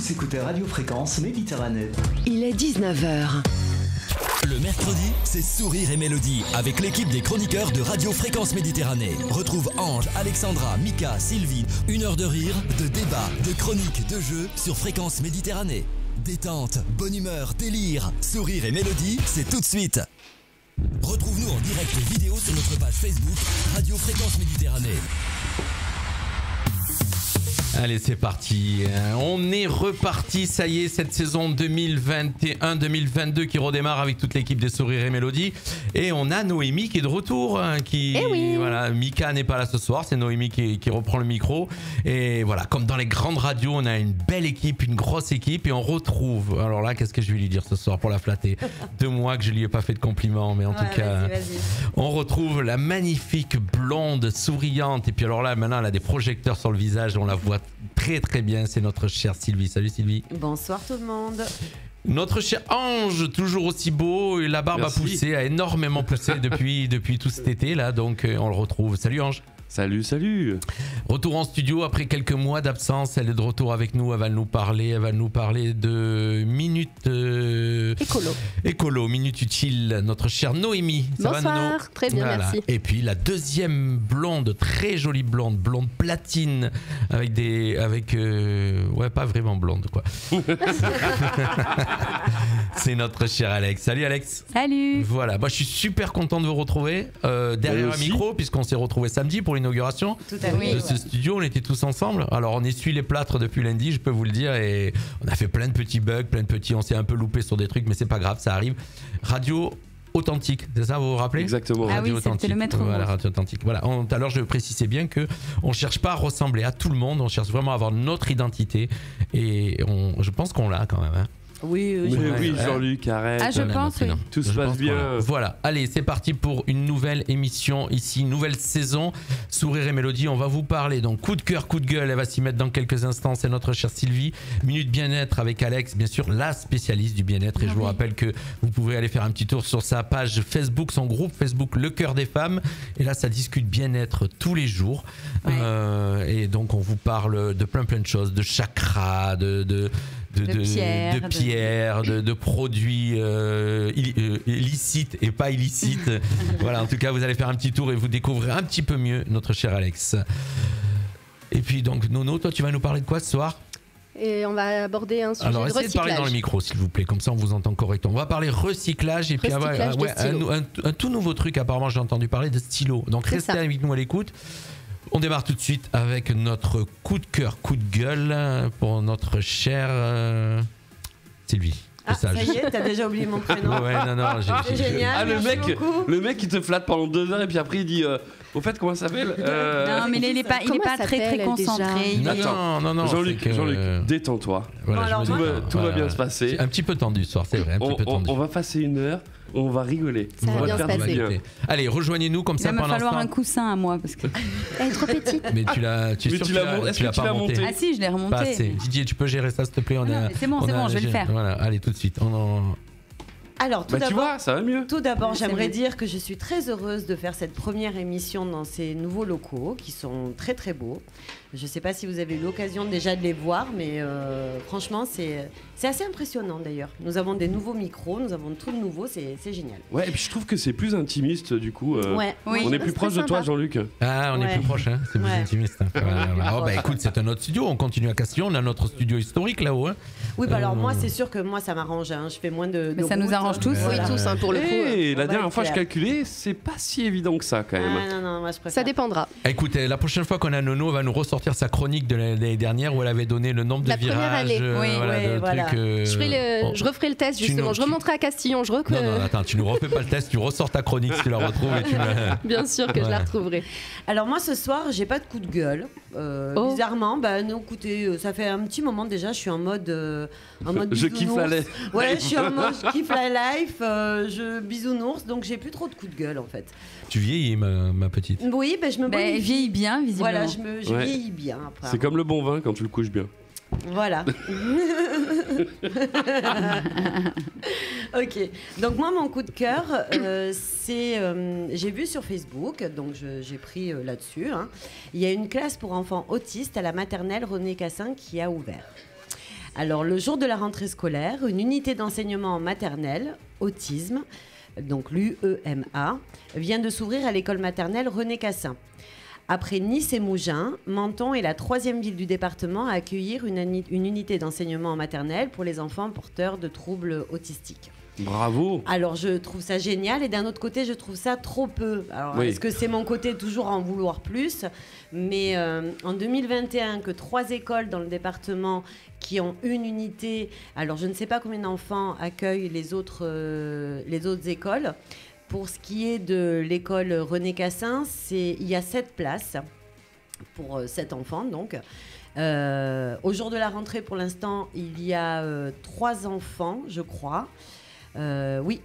Vous écoutez Radio Fréquence Méditerranée. Il est 19h. Le mercredi, c'est Sourire et Mélodie avec l'équipe des chroniqueurs de Radio Fréquence Méditerranée. Retrouve Ange, Alexandra, Mika, Sylvie. 1 heure de rire, de débat, de chroniques, de jeux sur Fréquence Méditerranée. Détente, bonne humeur, délire, Sourire et Mélodie, c'est tout de suite. Retrouve-nous en direct vidéo sur notre page Facebook Radio Fréquence Méditerranée. Allez, c'est parti. On est reparti, ça y est, cette saison 2021-2022 qui redémarre avec toute l'équipe des Sourires et Mélodies. Et on a Noémie qui est de retour. Voilà, Mika n'est pas là ce soir, c'est Noémie qui reprend le micro. Et voilà, comme dans les grandes radios, on a une belle équipe, une grosse équipe. Et on retrouve, alors là, qu'est-ce que je vais lui dire ce soir pour la flatter? 2 mois que je lui ai pas fait de compliments, mais en tout cas, vas-y. On retrouve la magnifique blonde, souriante. Et puis alors là, maintenant, elle a des projecteurs sur le visage, on la voit très très bien, c'est notre chère Sylvie. Salut Sylvie. Bonsoir tout le monde. Notre cher Ange, toujours aussi beau, et la barbe a poussé, a énormément poussé depuis tout cet été là, donc on le retrouve. Salut Ange. Salut. Retour en studio après quelques mois d'absence, elle est de retour avec nous, elle va nous parler de minutes écolo, minutes utiles, notre chère Noémie. Bonsoir, ça va, Nono? Très bien, voilà. Merci. Et puis la deuxième blonde, très jolie blonde platine, avec pas vraiment blonde quoi. C'est notre cher Alex. Salut Alex. Salut. Voilà, moi je suis super content de vous retrouver derrière un micro, puisqu'on s'est retrouvés samedi pour l'inauguration de ce studio. On était tous ensemble. Alors on essuie les plâtres depuis lundi, je peux vous le dire, et on a fait plein de petits bugs, on s'est un peu loupé sur des trucs, mais c'est pas grave, ça arrive. Radio authentique, c'est ça, vous vous rappelez? Exactement. Ah oui, c'était le maître mot. Voilà, radio authentique. Voilà. Alors je précisais bien que on cherche pas à ressembler à tout le monde, on cherche vraiment à avoir notre identité, et je pense qu'on l'a quand même. Hein. Oui, Jean-Luc, arrête. Ah, je pense, oui. Tout se passe bien. Voilà, allez, c'est parti pour une nouvelle émission ici, nouvelle saison. Sourire et Mélodie, on va vous parler. Donc, coup de cœur, coup de gueule, elle va s'y mettre dans quelques instants. C'est notre chère Sylvie. Minute bien-être avec Alex, bien sûr, la spécialiste du bien-être. Et je vous rappelle que vous pouvez aller faire un petit tour sur sa page Facebook, son groupe Facebook, Le Cœur des Femmes. Et là, ça discute bien-être tous les jours. Et donc, on vous parle de plein de choses, de chakras, de pierres, de produits illicites et pas illicites. Voilà, en tout cas, vous allez faire un petit tour et vous découvrirez un petit peu mieux notre cher Alex. Et puis donc, Nono, toi, tu vas nous parler de quoi ce soir? Et on va aborder un sujet de recyclage. Essayez de parler dans le micro, s'il vous plaît, comme ça on vous entend correctement. On va parler recyclage et puis un tout nouveau truc, apparemment j'ai entendu parler de stylo. Donc restez avec nous à l'écoute. On démarre tout de suite avec notre coup de cœur, coup de gueule pour notre chère Sylvie. Ça y est, t'as déjà oublié mon prénom. Ouais, non, c'est génial. Le mec il te flatte pendant 2 heures et puis après il dit au fait comment ça s'appelle Non mais il est pas très concentré. Non, Jean-Luc, détends-toi. Voilà, tout va bien se passer. C'est un petit peu tendu ce soir, c'est vrai. On va passer 1 heure. On va rigoler. Ça va bien se passer. Allez, rejoignez-nous comme ça pendant l'instant. Il va falloir un coussin à moi parce que elle est trop petite. Mais tu l'as pas monté. Ah si, je l'ai remonté. Pas assez. Didier, tu peux gérer ça s'il te plaît? C'est bon, je vais le faire. Voilà, allez tout de suite. Alors, tu vois, ça va mieux. Tout d'abord, j'aimerais dire que je suis très heureuse de faire cette première émission dans ces nouveaux locaux qui sont très très beaux. Je ne sais pas si vous avez eu l'occasion déjà de les voir, mais franchement, c'est assez impressionnant d'ailleurs. Nous avons des nouveaux micros, nous avons tout de nouveau, c'est génial. Ouais, et puis je trouve que c'est plus intimiste du coup. On est plus proche de toi, Jean-Luc. Ah, on est plus proche, hein. C'est plus intimiste. Écoute, c'est un autre studio, on continue à Castillon, on a notre studio historique là-haut. Hein. Oui, alors moi, c'est sûr que moi, ça m'arrange. Hein. Je fais moins de. Mais ça nous arrange tous. Oui, tous, pour le coup. Et la dernière fois, je calculais, c'est pas si évident que ça quand même. Non, moi je préfère. Ça dépendra. Écoutez, la prochaine fois qu'on a Nono, elle va nous ressortir sa chronique de l'année dernière où elle avait donné le nombre de virages. Je referai le test justement. Je remonterai à Castillon. Non, attends, tu nous refais pas le test, tu ressors ta chronique si tu la retrouves et tu Bien sûr que je la retrouverai. Alors moi ce soir, j'ai pas de coup de gueule. Bizarrement, non, écoutez, ça fait un petit moment déjà, je suis en mode je kiffe la life. Ouais, je suis en mode je kiffe la life, je bisounours, donc j'ai plus trop de coup de gueule en fait. Tu vieillis ma petite. Oui, je me bonifie. Elle vieillit bien visiblement. Voilà, je vieillis bien après. C'est comme le bon vin quand tu le couches bien. Voilà. Ok. Donc moi, mon coup de cœur, c'est... j'ai vu sur Facebook, donc j'ai pris là-dessus. Hein, il y a une classe pour enfants autistes à la maternelle René Cassin qui a ouvert. Alors, le jour de la rentrée scolaire, une unité d'enseignement en maternelle, autisme, donc l'UEMA, vient de s'ouvrir à l'école maternelle René Cassin. Après Nice et Mougins, Menton est la 3e ville du département à accueillir une unité d'enseignement en maternelle pour les enfants porteurs de troubles autistiques. Bravo. Alors, je trouve ça génial et d'un autre côté, je trouve ça trop peu. Alors, Oui. est-ce que c'est mon côté toujours en vouloir plus? Mais en 2021, que 3 écoles dans le département qui ont une unité, alors je ne sais pas combien d'enfants accueillent les autres écoles. Pour ce qui est de l'école René Cassin, il y a 7 places pour 7 enfants, donc. Au jour de la rentrée, pour l'instant, il y a 3 enfants, je crois. Oui.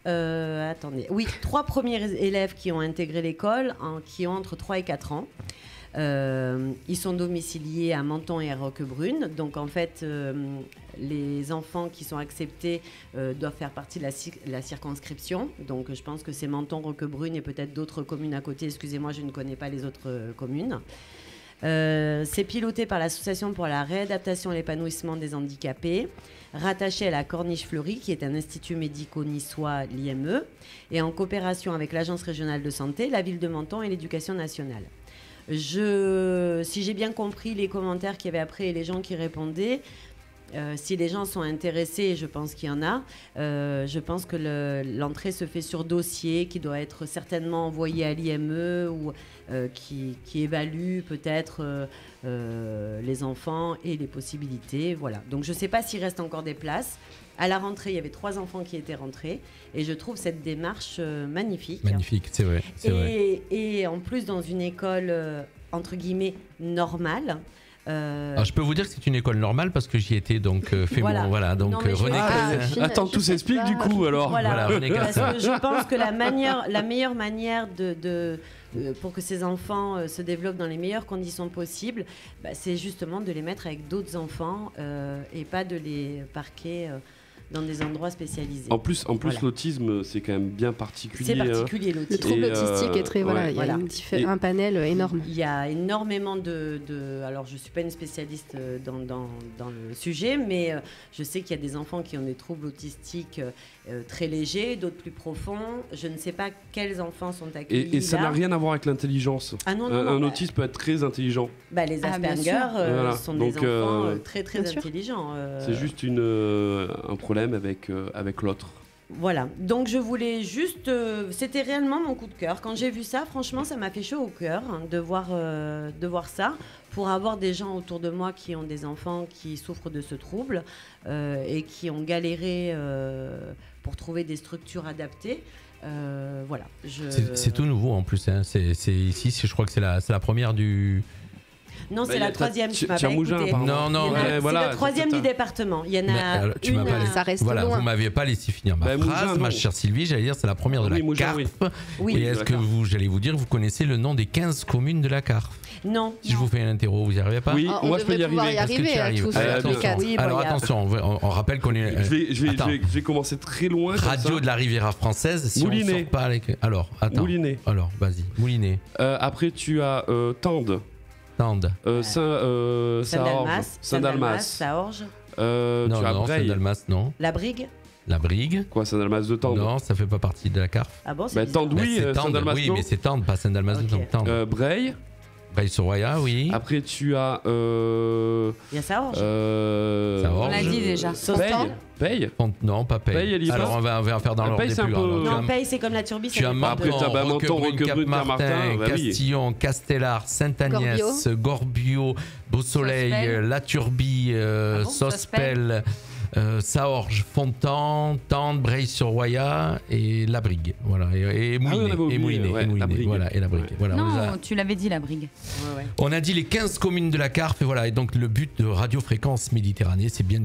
Attendez. Oui, 3 premiers élèves qui ont intégré l'école, qui ont entre 3 et 4 ans. Ils sont domiciliés à Menton et à Roquebrune. Donc, en fait, les enfants qui sont acceptés doivent faire partie de la circonscription. Donc, je pense que c'est Menton, Roquebrune et peut-être d'autres communes à côté. Excusez-moi, je ne connais pas les autres communes. C'est piloté par l'Association pour la réadaptation et l'épanouissement des handicapés, rattaché à la Corniche Fleurie, qui est un institut médico-niçois, l'IME, et en coopération avec l'Agence régionale de santé, la ville de Menton et l'Éducation nationale. Si j'ai bien compris les commentaires qu'il y avait après et les gens qui répondaient, si les gens sont intéressés, et je pense qu'il y en a, je pense que l'entrée se fait sur dossier qui doit être certainement envoyé à l'IME ou qui évalue peut-être les enfants et les possibilités. Voilà. Donc je ne sais pas s'il reste encore des places. À la rentrée, il y avait 3 enfants qui étaient rentrés et je trouve cette démarche magnifique. Magnifique, c'est vrai. Et en plus, dans une école, entre guillemets, normale. Alors, je peux vous dire que c'est une école normale parce que j'y étais donc Voilà. donc Non, mais René Cassin. Attends, tout s'explique du coup alors. Voilà. René Parce Cassin. que je pense que la meilleure manière pour que ces enfants se développent dans les meilleures conditions possibles, c'est justement de les mettre avec d'autres enfants et pas de les parquer dans des endroits spécialisés. En plus Voilà. l'autisme, c'est quand même bien particulier. C'est particulier Le l'autisme. trouble Et, autistique est très. Voilà, il y a voilà. un panel énorme. Il y a énormément alors, je ne suis pas une spécialiste dans le sujet, mais je sais qu'il y a des enfants qui ont des troubles autistiques très légers, d'autres plus profonds. Je ne sais pas quels enfants sont accueillis Et ça là. n'a rien à voir avec l'intelligence. Ah non, Un autiste peut être très intelligent. Les Ah, bien Asperger sûr. Voilà. sont Donc, des enfants très bien sûr. intelligents. C'est juste un problème avec l'autre. Voilà, donc je voulais juste... c'était réellement mon coup de cœur. Quand j'ai vu ça, franchement, ça m'a fait chaud au cœur de voir ça. Pour avoir des gens autour de moi qui ont des enfants qui souffrent de ce trouble et qui ont galéré pour trouver des structures adaptées. Voilà. C'est tout nouveau en plus. Hein. C'est ici, je crois que c'est la première du. Non, c'est la 3e. Tu m'as pas Mougins, écouté. apparemment. Non, C'est voilà, la 3e du département. Il y en a Mais, tu m'as une. pas laissé- Ça reste Voilà, loin. vous m'aviez pas laissé finir ma Mougins, phrase, non. ma chère Sylvie. J'allais dire, c'est la première de Oui, la Mougins, CARF. oui. Oui. Et est-ce que D'accord. j'allais vous dire, vous connaissez le nom des 15 communes de la CARF? Non. Si je vous fais un interro, vous n'y arrivez pas? Oui, On moi je peux y devrait pouvoir arriver. y Est-ce que tu arriver, arrives tous, Allez, tous les attention. 4. Oui, Alors bon, il y a- attention, on rappelle qu'on est. Attends. Je vais commencer très loin. comme Radio ça. de la Riviera française. Si Moulinet. on sort pas avec. Alors, attends. Moulinet. Alors, vas-y. Moulinet. Après, tu as Tende. Tende. Saint-Dalmas. Saint-Dalmas, Saorge, Tu Non, as non, Breil. Saint-Dalmas, non. La Brigue. La Brigue. Quoi, Saint-Dalmas de Tende? Non, ça fait pas partie de la CARF. Ah bon, c'est Bah, bizarre. Tende, oui, c'est Tende, Saint-Dalmas, oui, non. mais c'est Tende, pas Saint-Dalmas. Ok. Non, Tende. Breil. Breil-sur-Roya, oui. Après, tu as. Il y a Saorge. On l'a dit déjà. Paye. Non, pas Paye. Paye, elle y est Alors pas. on va faire dans l'ordre Paye, des c'est plus un peu- grands. Non, Tu as- Paye, c'est comme la Turbie. Tu as Après, Menton, t'as Menton, Roquebrune, Roquebrune, Cap-Martin, Cap-Martin, bah oui. Castillon, Castellar, Sainte-Agnès, Gorbio, Beausoleil, Sospel. La Turbie, bon, Sospel, Saorge, Fontan, Tende, Breil-sur-Roya et La Brigue. Voilà. Et on Moulinet. avait oublié, et Moulinet. ouais, et Moulinet, La Brigue. Voilà, et La Brigue. Ouais. Voilà, on les a- Non, tu l'avais dit, la brigue. Ouais, ouais. on a dit les 15 communes de la CARF et voilà. Et donc le but de Radio Fréquence Méditerranée, c'est bien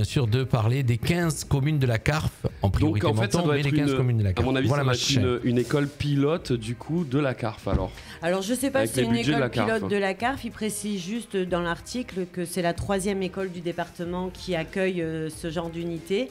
sûr, de parler des 15 communes de la CARF en priorité. Donc en fait, ça Menton, doit mais être les 15 communes de la à CARF. mon avis, voilà ça ma doit être chère. une école pilote du coup de la CARF alors. Alors, je sais pas Avec si c'est les une budgets de la école CARF. pilote de la CARF. Il précise juste dans l'article que c'est la 3e école du département qui accueille ce genre d'unité.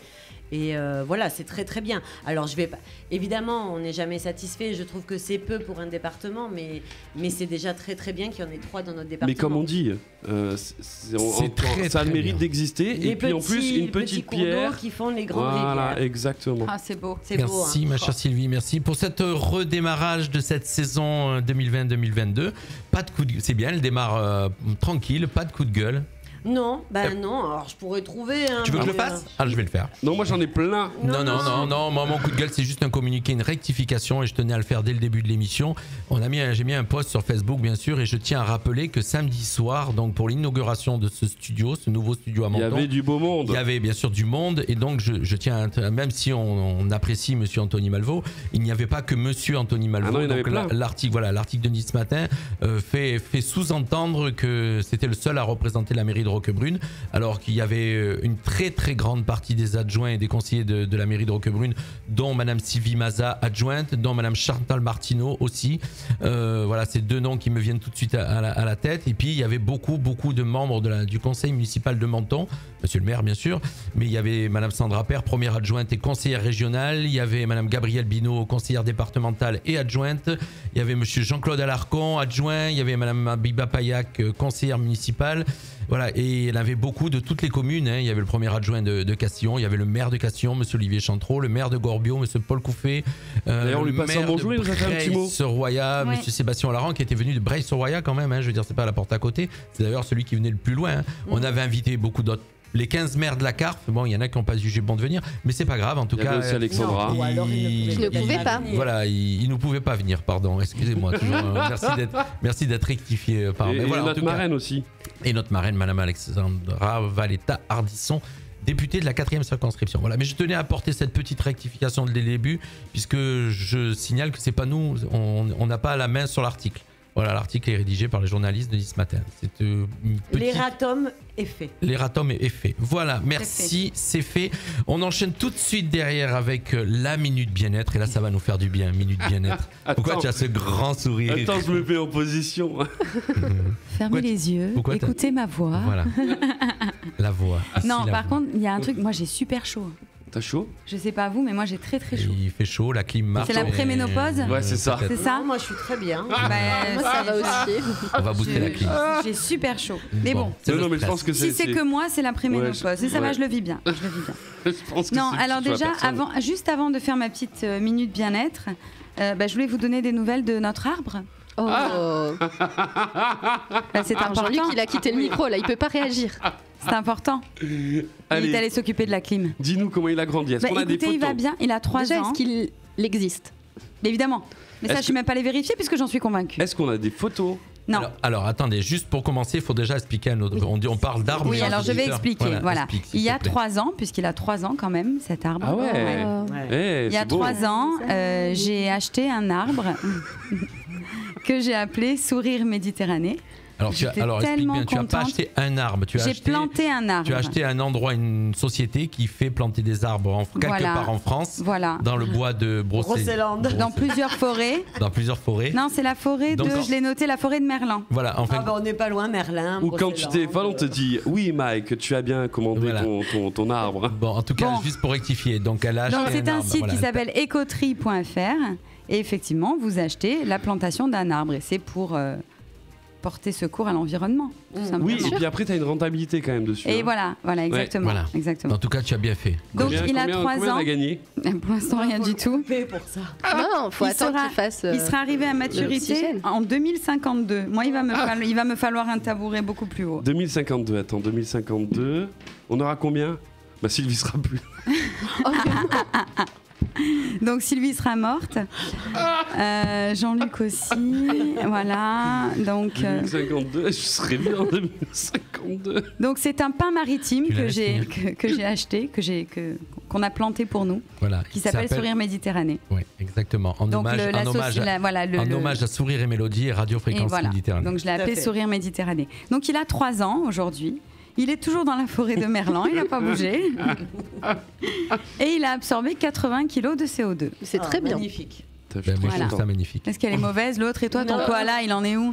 Et voilà, c'est très très bien. Alors je vais pas... Évidemment, on n'est jamais satisfait. Je trouve que c'est peu pour un département, mais c'est déjà très très bien qu'il y en ait 3 dans notre département. Mais comme on dit, ça a le mérite d'exister. Les et puis en plus, une petite pierre qui font les grandes rivières. Voilà, exactement. Ah, c'est beau. C'est merci, beau, hein. ma chère Sylvie, merci pour cet redémarrage de cette saison 2020-2022. Pas de coup de... C'est bien, elle démarre tranquille, pas de coup de gueule. Non, non, alors je pourrais trouver. Hein, tu veux que je le fasse ? Ah, je vais le faire. Non, moi j'en ai plein. Non, moi mon coup de gueule c'est juste un communiqué, une rectification et je tenais à le faire dès le début de l'émission. J'ai mis un post sur Facebook bien sûr et je tiens à rappeler que samedi soir, donc pour l'inauguration de ce studio, ce nouveau studio à Menton, il y avait du beau monde. Il y avait bien sûr du monde et donc je tiens à, même si on apprécie Monsieur Anthony Malvaux, il n'y avait pas que Monsieur Anthony Malvaux. Ah non, il y en avait plein. L'article de Nice Matin fait sous-entendre que c'était le seul à représenter la mairie de Roquebrune, alors qu'il y avait une très très grande partie des adjoints et des conseillers de la mairie de Roquebrune, dont Madame Sylvie Maza, adjointe, dont Madame Chantal Martineau aussi. Voilà, c'est 2 noms qui me viennent tout de suite à la tête. Et puis il y avait beaucoup de membres du conseil municipal de Menton, Monsieur le maire bien sûr, mais il y avait Madame Sandra Père, première adjointe et conseillère régionale. Il y avait Madame Gabrielle Binot, conseillère départementale et adjointe. Il y avait Monsieur Jean-Claude Alarcon, adjoint. Il y avait Madame Abiba Payac, conseillère municipale. Voilà, et il y avait beaucoup de toutes les communes. Hein. Il y avait le premier adjoint de Castillon, il y avait le maire de Castillon, Monsieur Olivier Chantreau, le maire de Gorbio, Monsieur Paul Couffet. D'ailleurs, on lui passe un bonjour, il nous a fait un petit mot. Breil-sur-Roya, Monsieur Sébastien Laurent, qui était venu de Breil-sur-Roya quand même. Hein. Je veux dire, c'est pas à la porte à côté. C'est d'ailleurs celui qui venait le plus loin. Hein. On avait invité beaucoup d'autres. Les 15 maires de la Carpe, bon, il y en a qui n'ont pas jugé bon de venir, mais c'est pas grave, en tout cas. Il y avait aussi Alexandra. Il ne pouvait pas. Voilà, il ne pouvait pas venir, pardon, excusez-moi. Merci d'être rectifié. Et voilà, notre marraine aussi. Et notre marraine, Madame Alexandra Valetta Hardisson, députée de la 4e circonscription. Voilà, mais je tenais à apporter cette petite rectification dès le début, puisque je signale que c'est pas nous, on n'a pas la main sur l'article. Voilà, l'article est rédigé par les journalistes de Nice Matin. C'est L'erratum est fait. L'erratum est fait. Voilà, merci, c'est fait. On enchaîne tout de suite derrière avec la Minute Bien-être. Et là, ça va nous faire du bien, Minute Bien-être. Pourquoi tu as ce grand sourire ? Attends, je me mets en position. Fermez les yeux, écoutez ma voix. Voilà. La voix. Non, par contre, il y a un truc, moi j'ai super chaud. T'as chaud ? Je sais pas vous, mais moi j'ai très très chaud. Il fait chaud, la clim marche. C'est la préménopause ? Ouais, c'est ça. C'est ça ? Moi je suis très bien. Moi ça va aussi. On va booster la clim. J'ai super chaud. Mais bon. Non, mais je pense que si c'est que moi, c'est la préménopause. Et ça va, je le vis bien. Je pense que non, alors déjà, juste avant de faire ma petite minute bien-être, je voulais vous donner des nouvelles de notre arbre. Oh. C'est important. Jean-Luc, il a quitté le micro, là, il peut pas réagir. C'est important. Il est allé s'occuper de la clim. Dis-nous comment il a grandi. Est-ce qu'on a des photos ? Il va bien, il a 3 Déjà, ans. est-ce qu'il existe ? Évidemment. Mais ça, je ne suis même pas allé vérifier puisque j'en suis convaincue. Est-ce qu'on a des photos ? Non. Alors, attendez, juste pour commencer, il faut déjà expliquer à notre... On parle d'arbre. Oui, alors je vais expliquer. Voilà. Explique, il y a 3 ans, puisqu'il a 3 ans quand même, cet arbre. Ah ouais. Il y a 3 ans, j'ai acheté un arbre que j'ai appelé Sourire Méditerranée. Alors, explique bien, tu n'as pas acheté un arbre. J'ai planté un arbre. Tu as acheté un endroit, une société qui fait planter des arbres quelque part en France, dans le bois de Brocéliande. Dans plusieurs forêts. Dans plusieurs forêts. Non, c'est la forêt je l'ai noté, la forêt de Merlin. Voilà, en fait. On n'est pas loin, Merlin. Ou quand tu téléphones, on te dit oui, Mike, tu as bien commandé ton arbre. Bon, en tout cas, juste pour rectifier. Donc, elle a acheté c'est un site qui s'appelle ecotree.fr. Et effectivement, vous achetez la plantation d'un arbre. Et c'est pour porter secours à l'environnement. Oui, et puis après, tu as une rentabilité quand même dessus. Et voilà, exactement, ouais, exactement. En tout cas, tu as bien fait. Donc, il a 3 ans. Combien on a gagné ? Pour l'instant, rien du tout. Pour ça. Non, il faut attendre qu'il fasse. Il sera arrivé à maturité en 2052. Moi, il va me falloir un tabouret beaucoup plus haut. 2052, attends, 2052. On aura combien ? Sylvie sera plus. Donc Sylvie sera morte, Jean-Luc aussi, voilà. Donc 2052, je serai bien en 2052. Donc c'est un pin maritime que j'ai acheté, qu'on a planté pour nous, qui s'appelle Sourire Méditerranée. Oui, exactement. En hommage à Sourire et Mélodie et Radio Fréquence Méditerranée. Donc je l'ai appelé Sourire Méditerranée. Donc il a 3 ans aujourd'hui. Il est toujours dans la forêt de Merlin, il n'a pas bougé. Et il a absorbé 80 kg de CO2. C'est très bien. Magnifique. Je suis Moi, très je trouve content. ça magnifique. Est-ce qu'elle est mauvaise l'autre et toi ton Non. koala il en est où?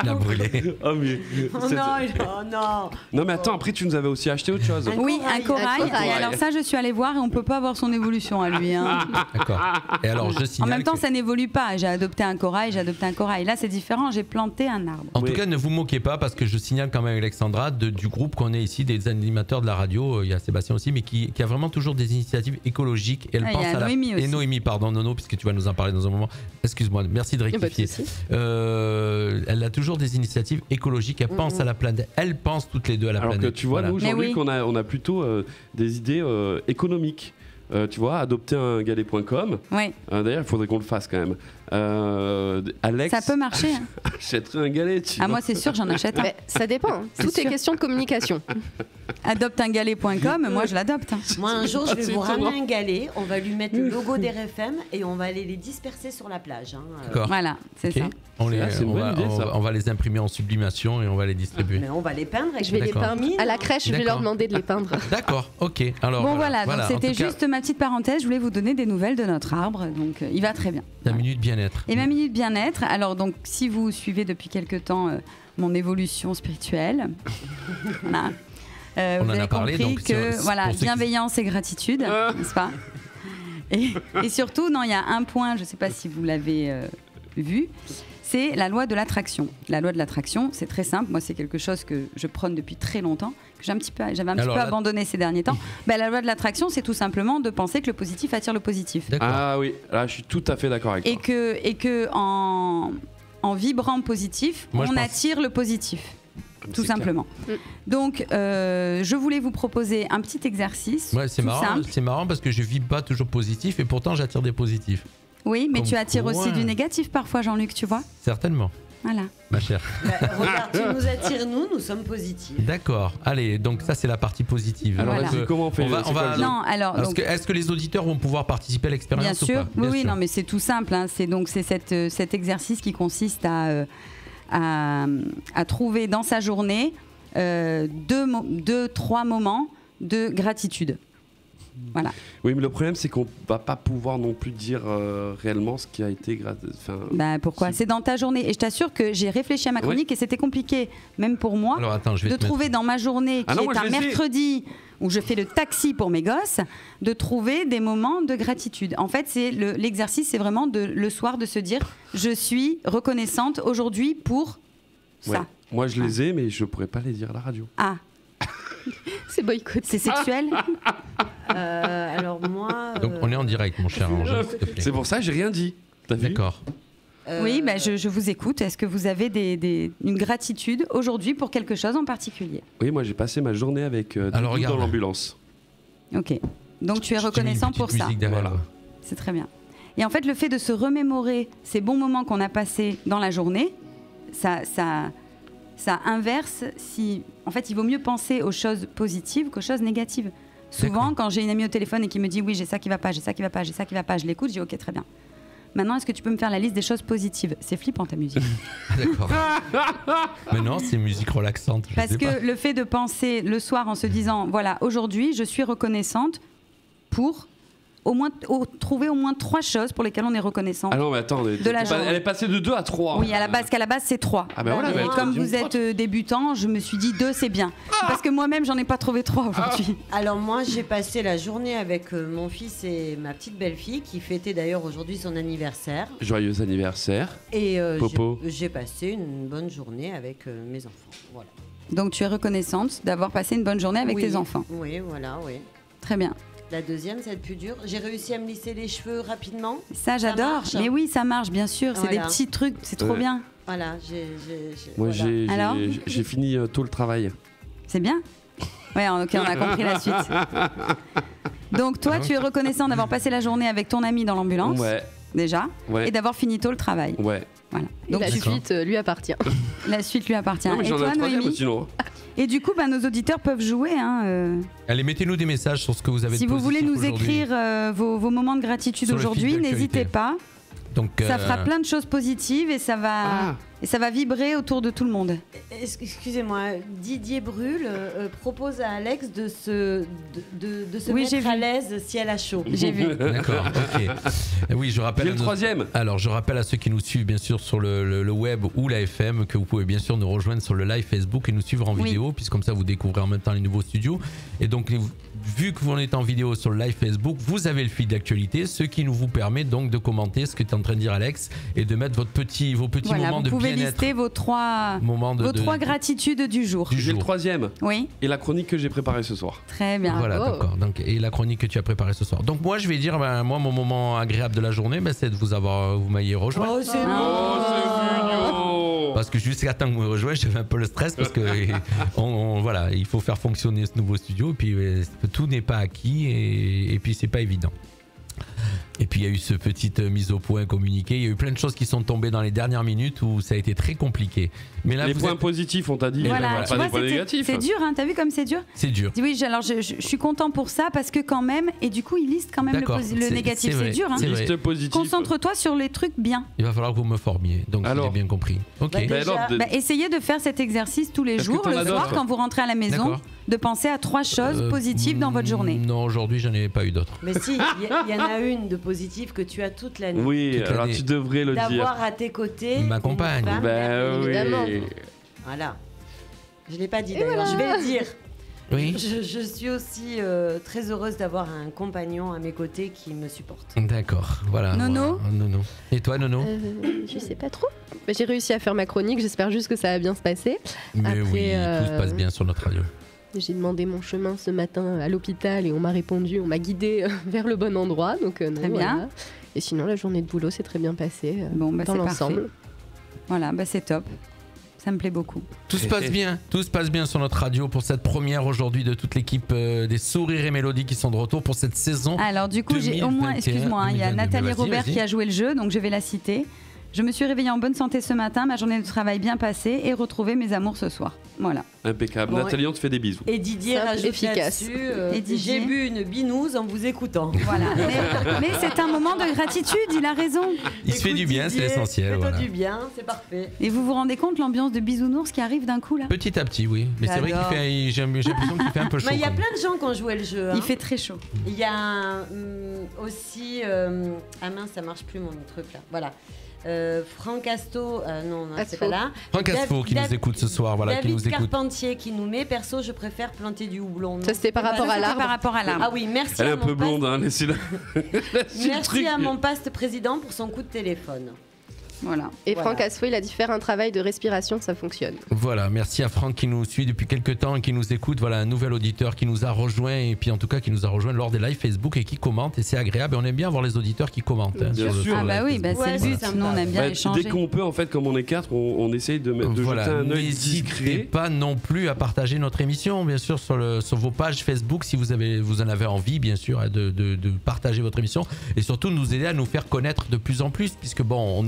Il a brûlé. Oh, mais Oh c'est- non. Non, mais attends, après, tu nous avais aussi acheté autre chose. Oui, un corail. corail. Et alors ça, je suis allée voir et on peut pas voir son évolution à lui. Hein. D'accord. Et alors, je En signale. même temps, que- ça n'évolue pas. J'ai adopté un corail. Là, c'est différent. J'ai planté un arbre. En Oui. tout cas, ne vous moquez pas parce que je signale quand même Alexandra du groupe qu'on est ici, des animateurs de la radio. Il y a Sébastien aussi, mais qui a vraiment toujours des initiatives écologiques. Et elle Ah, il y pense a à Noémie aussi. Et Noémie, pardon, Nono, puisque tu vas nous en parler dans un moment. Excuse-moi, merci de Y a pas de rectifier. souci. Elle a toujours des initiatives écologiques. Elle pense à la planète. Elle pense toutes les deux à la Alors que planète. tu vois, Voilà. nous, Mais Jean-Luc, oui. on a plutôt des idées économiques. Tu vois, adopter un galet.com. Oui, D'ailleurs, il faudrait qu'on le fasse quand même. Alex ça peut marcher. Hein. achèterait un galet. Tu Ah, vois. moi, c'est sûr, j'en achète un. Mais ça dépend. hein. C'est Tout est sûr. question de communication. Adopteungalet.com, moi, je l'adopte. Hein. Moi, un jour, je vais C'est vous ramener étonnant. un galet. On va lui mettre le logo d'RFM et on va aller les disperser sur la plage. Hein. D'accord. Voilà, c'est Ok. ça. C'est une bonne idée, ça. on va les imprimer en sublimation et on va les distribuer. Mais on va les peindre avec Je vais les D'accord. peindre. À la crèche, je vais leur D'accord. demander de les peindre. D'accord, ok. Alors, Bon, voilà, donc En c'était tout cas, juste ma petite parenthèse. Je voulais vous donner des nouvelles de notre arbre. Donc, il va très bien. ta minute bien-être. Et ma minute bien-être, alors donc si vous suivez depuis quelque temps mon évolution spirituelle, voilà, On vous en a avez parlé, compris donc, que pour voilà, ceux qui- bienveillance et gratitude, n'est-ce pas et surtout, non, il y a un point, je ne sais pas si vous l'avez vu, c'est la loi de l'attraction. La loi de l'attraction, c'est très simple. Moi, c'est quelque chose que je prône depuis très longtemps, que j'avais un petit peu là- abandonné ces derniers temps. Ben, la loi de l'attraction, c'est tout simplement de penser que le positif attire le positif. D'accord. Ah oui, là, je suis tout à fait d'accord avec Et toi. que en vibrant positif, Moi, je on pense- attire le positif, tout C'est clair. simplement. Donc, je voulais vous proposer un petit exercice. Ouais, c'est tout marrant, simple. c'est marrant parce que je vis pas toujours positif et pourtant j'attire des positifs. Oui, mais Comme tu attires quoi. aussi du négatif parfois, Jean-Luc, tu vois. Certainement, Voilà. ma chère. Bah, regarde, tu nous attires, nous sommes positifs. D'accord. Allez, donc ça c'est la partie positive. Alors, Voilà. vas-y, comment on fait On va- c'est on quoi va- le jeu Non, alors. donc, Est-ce que les auditeurs vont pouvoir participer à bien l'expérience ou sûr, pas oui, Bien oui, sûr. non, mais c'est tout simple. Hein. C'est cet exercice qui consiste à trouver dans sa journée 2-3 moments de gratitude. Voilà. Oui, mais le problème, c'est qu'on va pas pouvoir non plus dire réellement ce qui a été enfin, Bah, pourquoi? Si. C'est dans ta journée. Et je t'assure que j'ai réfléchi à ma chronique et c'était compliqué, même pour moi, Alors attends, je vais de te mettre- trouver dans ma journée, qui Ah non, moi, est un je l'ai mercredi, où je fais le taxi pour mes gosses, de trouver des moments de gratitude. En fait, c'est l'exercice, c'est vraiment le soir de se dire, je suis reconnaissante aujourd'hui pour ouais. ça. Moi, je les ai, mais je pourrais pas les dire à la radio. Ah, C'est boycotté. c'est sexuel? Alors moi. Donc on est en direct, mon cher Angèle, s'il te plaît. C'est pour ça que j'ai rien dit. T'as vu? D'accord. Oui, bah, je vous écoute. Est-ce que vous avez une gratitude aujourd'hui pour quelque chose en particulier? Oui, moi, j'ai passé ma journée avec Alors, Doudou regarde. dans l'ambulance. Ok. Donc tu es Je te mets une reconnaissant petite pour ça. musique derrière. Voilà. C'est très bien. Et en fait, le fait de se remémorer ces bons moments qu'on a passés dans la journée, ça inverse si... En fait, il vaut mieux penser aux choses positives qu'aux choses négatives. Souvent, D'accord. quand j'ai une amie au téléphone et qui me dit « Oui, j'ai ça qui va pas, j'ai ça qui va pas, j'ai ça qui va pas », je l'écoute, je dis « Ok, très bien. Maintenant, est-ce que tu peux me faire la liste des choses positives ?» C'est flippant ta musique. D'accord. Mais non, c'est musique relaxante. je Parce sais pas. que le fait de penser le soir en se disant « Voilà, aujourd'hui, je suis reconnaissante pour trouver au moins 3 choses pour lesquelles on est reconnaissant. » Ah non, mais attends, De la journée. elle est passée de 2 à 3. Oui, qu'à la base, c'est 3. Ah ben voilà, Et mais comme dis-moi vous êtes débutant, je me suis dit 2, c'est bien. Parce que moi-même, j'en ai pas trouvé 3 aujourd'hui. Alors moi j'ai passé la journée avec mon fils et ma petite belle-fille qui fêtait d'ailleurs aujourd'hui son anniversaire Joyeux anniversaire. et Popo. j'ai passé une bonne journée avec mes enfants. Voilà. Donc tu es reconnaissante d'avoir passé une bonne journée avec Oui, tes enfants. Oui, voilà, oui. Très bien. La deuxième, ça va être plus dur. J'ai réussi à me lisser les cheveux rapidement. Ça, j'adore. marche. Mais oui, ça marche, bien sûr. C'est Voilà. des petits trucs, c'est trop Ouais. bien. Voilà, Moi, voilà. Alors j'ai fini tôt le travail. C'est bien. Ouais, ok, on a compris la suite. Donc toi, tu es reconnaissant d'avoir passé la journée avec ton ami dans l'ambulance, Ouais, déjà, ouais, et d'avoir fini tôt le travail. ouais. Voilà. Et Donc la D'accord. suite lui appartient. la suite lui appartient. Non, mais Et j'en ai toi, un troisième Noémie? sinon. Et du coup, nos auditeurs peuvent jouer. Hein, Allez, mettez-nous des messages sur ce que vous avez si de vous voulez positif nous aujourd'hui. écrire vos moments de gratitude Sur le fil aujourd'hui, d'actualité. n'hésitez pas. Donc, Ça fera plein de choses positives et ça va, Ah, et ça va vibrer autour de tout le monde. Excusez-moi, Didier Brûle propose à Alex de se Oui, mettre j'ai à vu. l'aise si elle a chaud. J'ai vu. D'accord, ok. Oui, je rappelle. J'ai le troisième. Alors, je rappelle à ceux qui nous suivent, bien sûr, sur le web ou la FM, que vous pouvez bien sûr nous rejoindre sur le live Facebook et nous suivre en Oui. vidéo, puisque comme ça, vous découvrez en même temps les nouveaux studios. Et donc, vu que vous en êtes en vidéo sur le live Facebook, vous avez le fil d'actualité, ce qui nous vous permet donc de commenter ce que tu es en train de dire, Alex, et de mettre vos petits Voilà, moments vous de pouvez bien-être. lister vos trois gratitudes du jour. J'ai le troisième. Oui, Et la chronique que j'ai préparée ce soir. très bien. Voilà, Bravo. d'accord. Donc, et la chronique que tu as préparée ce soir. Donc moi, je vais dire, moi, mon moment agréable de la journée, c'est de vous m'ayez rejoint. Oh, c'est Oh, c'est mignon. Parce que jusqu'à temps que vous me rejoignez, j'avais un peu le stress parce que voilà, il faut faire fonctionner ce nouveau studio. Et puis tout n'est pas acquis et puis c'est pas évident. Et puis il y a eu ce petite mise au point communiqué. Il y a eu plein de choses qui sont tombées dans les dernières minutes où ça a été très compliqué. Mais là, Les vous points êtes- positifs, on t'a dit. Voilà, tu pas vois, des points négatifs. c'est dur, hein, t'as vu comme c'est dur? c'est dur. Oui, alors je suis content pour ça parce que quand même, et du coup, il liste quand même D'accord, le c'est- négatif, c'est c'est vrai, dur. Hein. c'est vrai. Liste positive. Concentre-toi sur les trucs bien. Il va falloir que vous me formiez. Donc Alors. j'ai bien compris. Ok. Bah, Ben alors, Déjà- Essayez de faire cet exercice tous les Est-ce que jours, t'en le as soir, d'autres quand vous rentrez à la maison, D'accord. de penser à 3 choses positives dans votre journée. Non, aujourd'hui, j'en ai pas eu d'autres. Mais si, il y en a une de positive que tu as toute l'année. Oui, Toute alors l'année. tu devrais le dire. D'avoir à tes côtés Ma une compagne. femme Ben merveilleuse. Évidemment. oui. Voilà. Je l'ai pas dit d'ailleurs, je vais le dire. Oui. Je suis aussi très heureuse d'avoir un compagnon à mes côtés qui me supporte. D'accord. Voilà. Nono Voilà. Nono. Et toi, Nono? Je sais pas trop. Bah, j'ai réussi à faire ma chronique, j'espère juste que ça va bien se passer. Mais Après, oui, tout se passe bien sur notre radio. J'ai demandé mon chemin ce matin à l'hôpital et on m'a répondu, on m'a guidé vers le bon endroit. Donc, non, Très bien. voilà. Et sinon, la journée de boulot s'est très bien passée Bon, bah, dans c'est l'ensemble. parfait. Voilà, bah, c'est top. Ça me plaît beaucoup. Tout se passe bien, tout se passe bien sur notre radio pour cette première aujourd'hui de toute l'équipe des Sourires et Mélodies qui sont de retour pour cette saison. Alors du coup, j'ai au moins, 2021, excuse-moi, hein, il y a 2022. Nathalie Vas-y, Robert vas-y. qui a joué le jeu, donc je vais la citer. Je me suis réveillée en bonne santé ce matin, ma journée de travail bien passée et retrouvé mes amours ce soir. Voilà. Impeccable. Bon, Nathalie, on te fait des bisous. Et Didier Simple, rajoute efficace. là-dessus, Et Didier j'ai bu une binouse en vous écoutant. Voilà. Mais c'est un moment de gratitude, il a raison. Il se fait du bien, c'est Didier, l'essentiel. fais-toi Voilà. du bien, c'est parfait. Et vous vous rendez compte l'ambiance de bisounours qui arrive d'un coup là? Petit à petit, oui. Mais c'est vrai J'adore. qu'il fait, j'ai l'impression qu'il fait un peu chaud. Mais il y a quand même. plein de gens qui ont joué le jeu. hein. Il fait très chaud. Il y a aussi. Ah mince, ça marche plus mon truc là. Voilà. Franck Asto, non, c'est Asfo. pas là. Franck Asfo qui nous écoute ce soir, voilà, qui David nous écoute. Carpentier qui nous met. Perso, je préfère planter du houblon. Ça, c'était par rapport à C'était l'arbre. par rapport à l'arbre. Ah oui, merci. Elle est à un peu mon blonde, hein, laissez-la. paste- Merci à mon paste président pour son coup de téléphone. Voilà. Et Voilà. Franck Asfo, il a dit faire un travail de respiration, ça fonctionne. Voilà, merci à Franck qui nous suit depuis quelques temps et qui nous écoute. Voilà, un nouvel auditeur qui nous a rejoint et puis en tout cas qui nous a rejoint lors des lives Facebook et qui commente et c'est agréable. Et on aime bien voir les auditeurs qui commentent. Bien sur le- sûr. sur Ah le bah live oui, bah Facebook. c'est le Ouais, but, c'est sinon on aime bien Bah, échanger. dès qu'on peut, en fait, comme on est 4, on essaye de Voilà, jeter un œil n'hésitez discret. pas non plus à partager notre émission, bien sûr, sur vos pages Facebook, si vous en avez envie, bien sûr, hein, de partager votre émission et surtout de nous aider à nous faire connaître de plus en plus, puisque bon,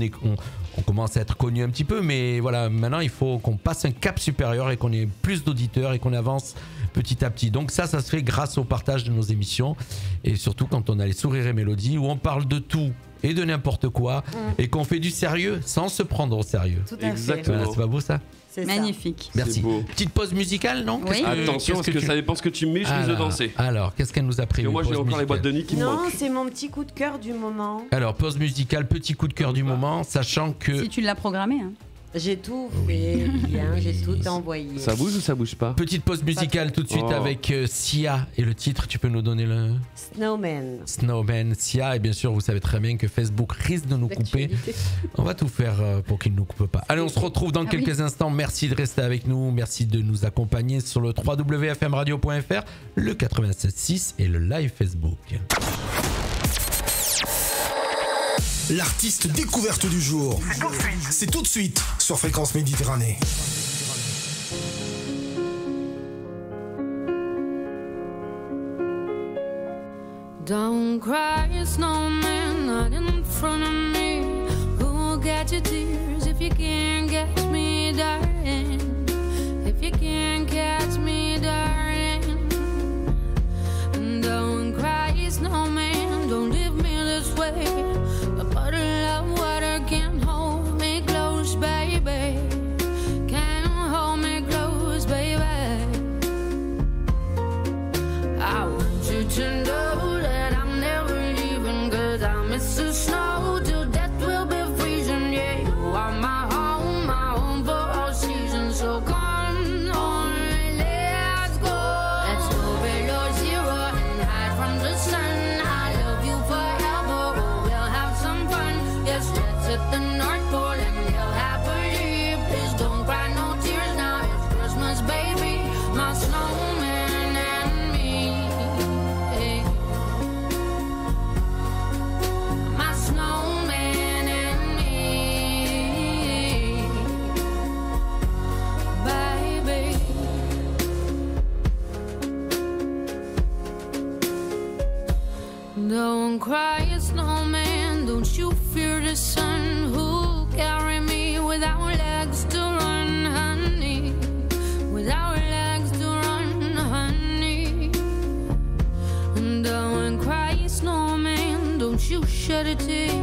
on commence à être connu un petit peu, mais voilà, maintenant il faut qu'on passe un cap supérieur et qu'on ait plus d'auditeurs et qu'on avance petit à petit. Donc ça se fait grâce au partage de nos émissions et surtout quand on a les Sourires et Mélodies où on parle de tout et de n'importe quoi et qu'on fait du sérieux sans se prendre au sérieux. Tout à Exactement. Voilà, c'est pas beau ça? fait. C'est ça. Magnifique. C'est Merci. beau. Petite pause musicale, non? Oui. Attention, parce que ça dépend ce que tu mets, je risque de danser. Alors, qu'est-ce qu'elle nous a prévu? Et moi, j'ai Pause encore les boîtes de musicale. nuit qui me Non, manquent. c'est mon petit coup de cœur du moment. Alors, pause musicale, petit coup de cœur du moment, sachant que... Si tu l'as programmé. Hein. J'ai tout fait bien, j'ai tout envoyé. Ça bouge ou ça bouge pas? Petite pause musicale tout de suite Oh. avec Sia et le titre, tu peux nous donner le Snowman. Snowman, Sia et bien sûr vous savez très bien que Facebook risque de nous couper. L'actualité. On va tout faire pour qu'il ne nous coupe pas. Allez, on se retrouve dans Ah quelques instants. Merci de rester avec nous, merci de nous accompagner sur le www.fmradio.fr, le 96.6 et le live Facebook. L'artiste découverte du jour. C'est tout de suite sur Fréquence Méditerranée. Don't cry, snowman, not in front of me. Who'll get your tears if you can't catch me, darling? If you can't catch me, darling. Don't cry, snowman, don't leave me this way. A bottle of water can't hold me close, baby. Don't cry, snowman. Don't you fear the sun who'll carry me without legs to run, honey. Without legs to run, honey. And don't cry, snowman. Don't you shed a tear.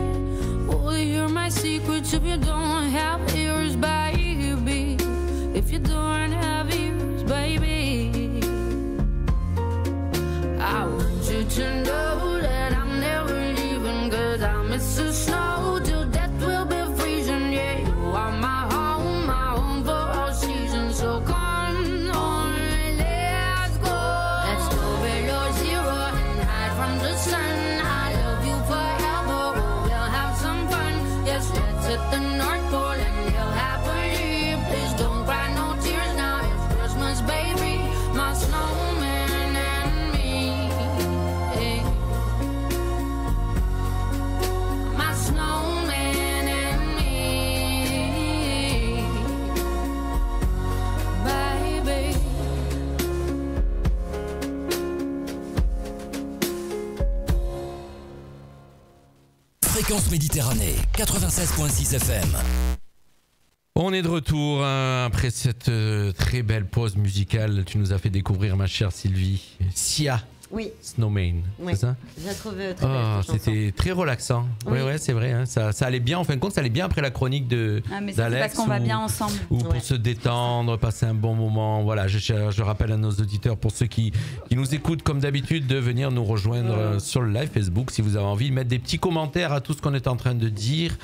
Oh, hear my secrets if you don't have ears, baby. If you don't have ears, baby. I want you to know that I'm never leaving, 'cause I miss the snow till death will be freezing. Yeah, you are my home for all seasons. So come on, let's go. Let's go below zero and hide from the sun. I love you forever, we'll have some fun. Yes, let's hit the North Pole and live happily. Please don't cry no tears now, it's Christmas, baby. My snowman and me. Yeah. My snowman and me. Baby. Fréquence Méditerranée, 96.6 FM. On est de retour après cette très belle pause musicale. Tu nous as fait découvrir, ma chère Sylvie, Sia. Oui. Snowman, Oui. c'est ça? Je la trouve très belle. cette chanson. C'était très relaxant. Oui. Ouais, c'est vrai. Hein. Ça allait bien. En fin de compte, ça allait bien après la chronique de Ah, mais c'est d'Alex. parce qu'on va bien ensemble. Ou pour se détendre, passer un bon moment. Voilà, je rappelle à nos auditeurs, pour ceux qui nous écoutent comme d'habitude, de venir nous rejoindre sur le live Facebook si vous avez envie de mettre des petits commentaires à tout ce qu'on est en train de dire.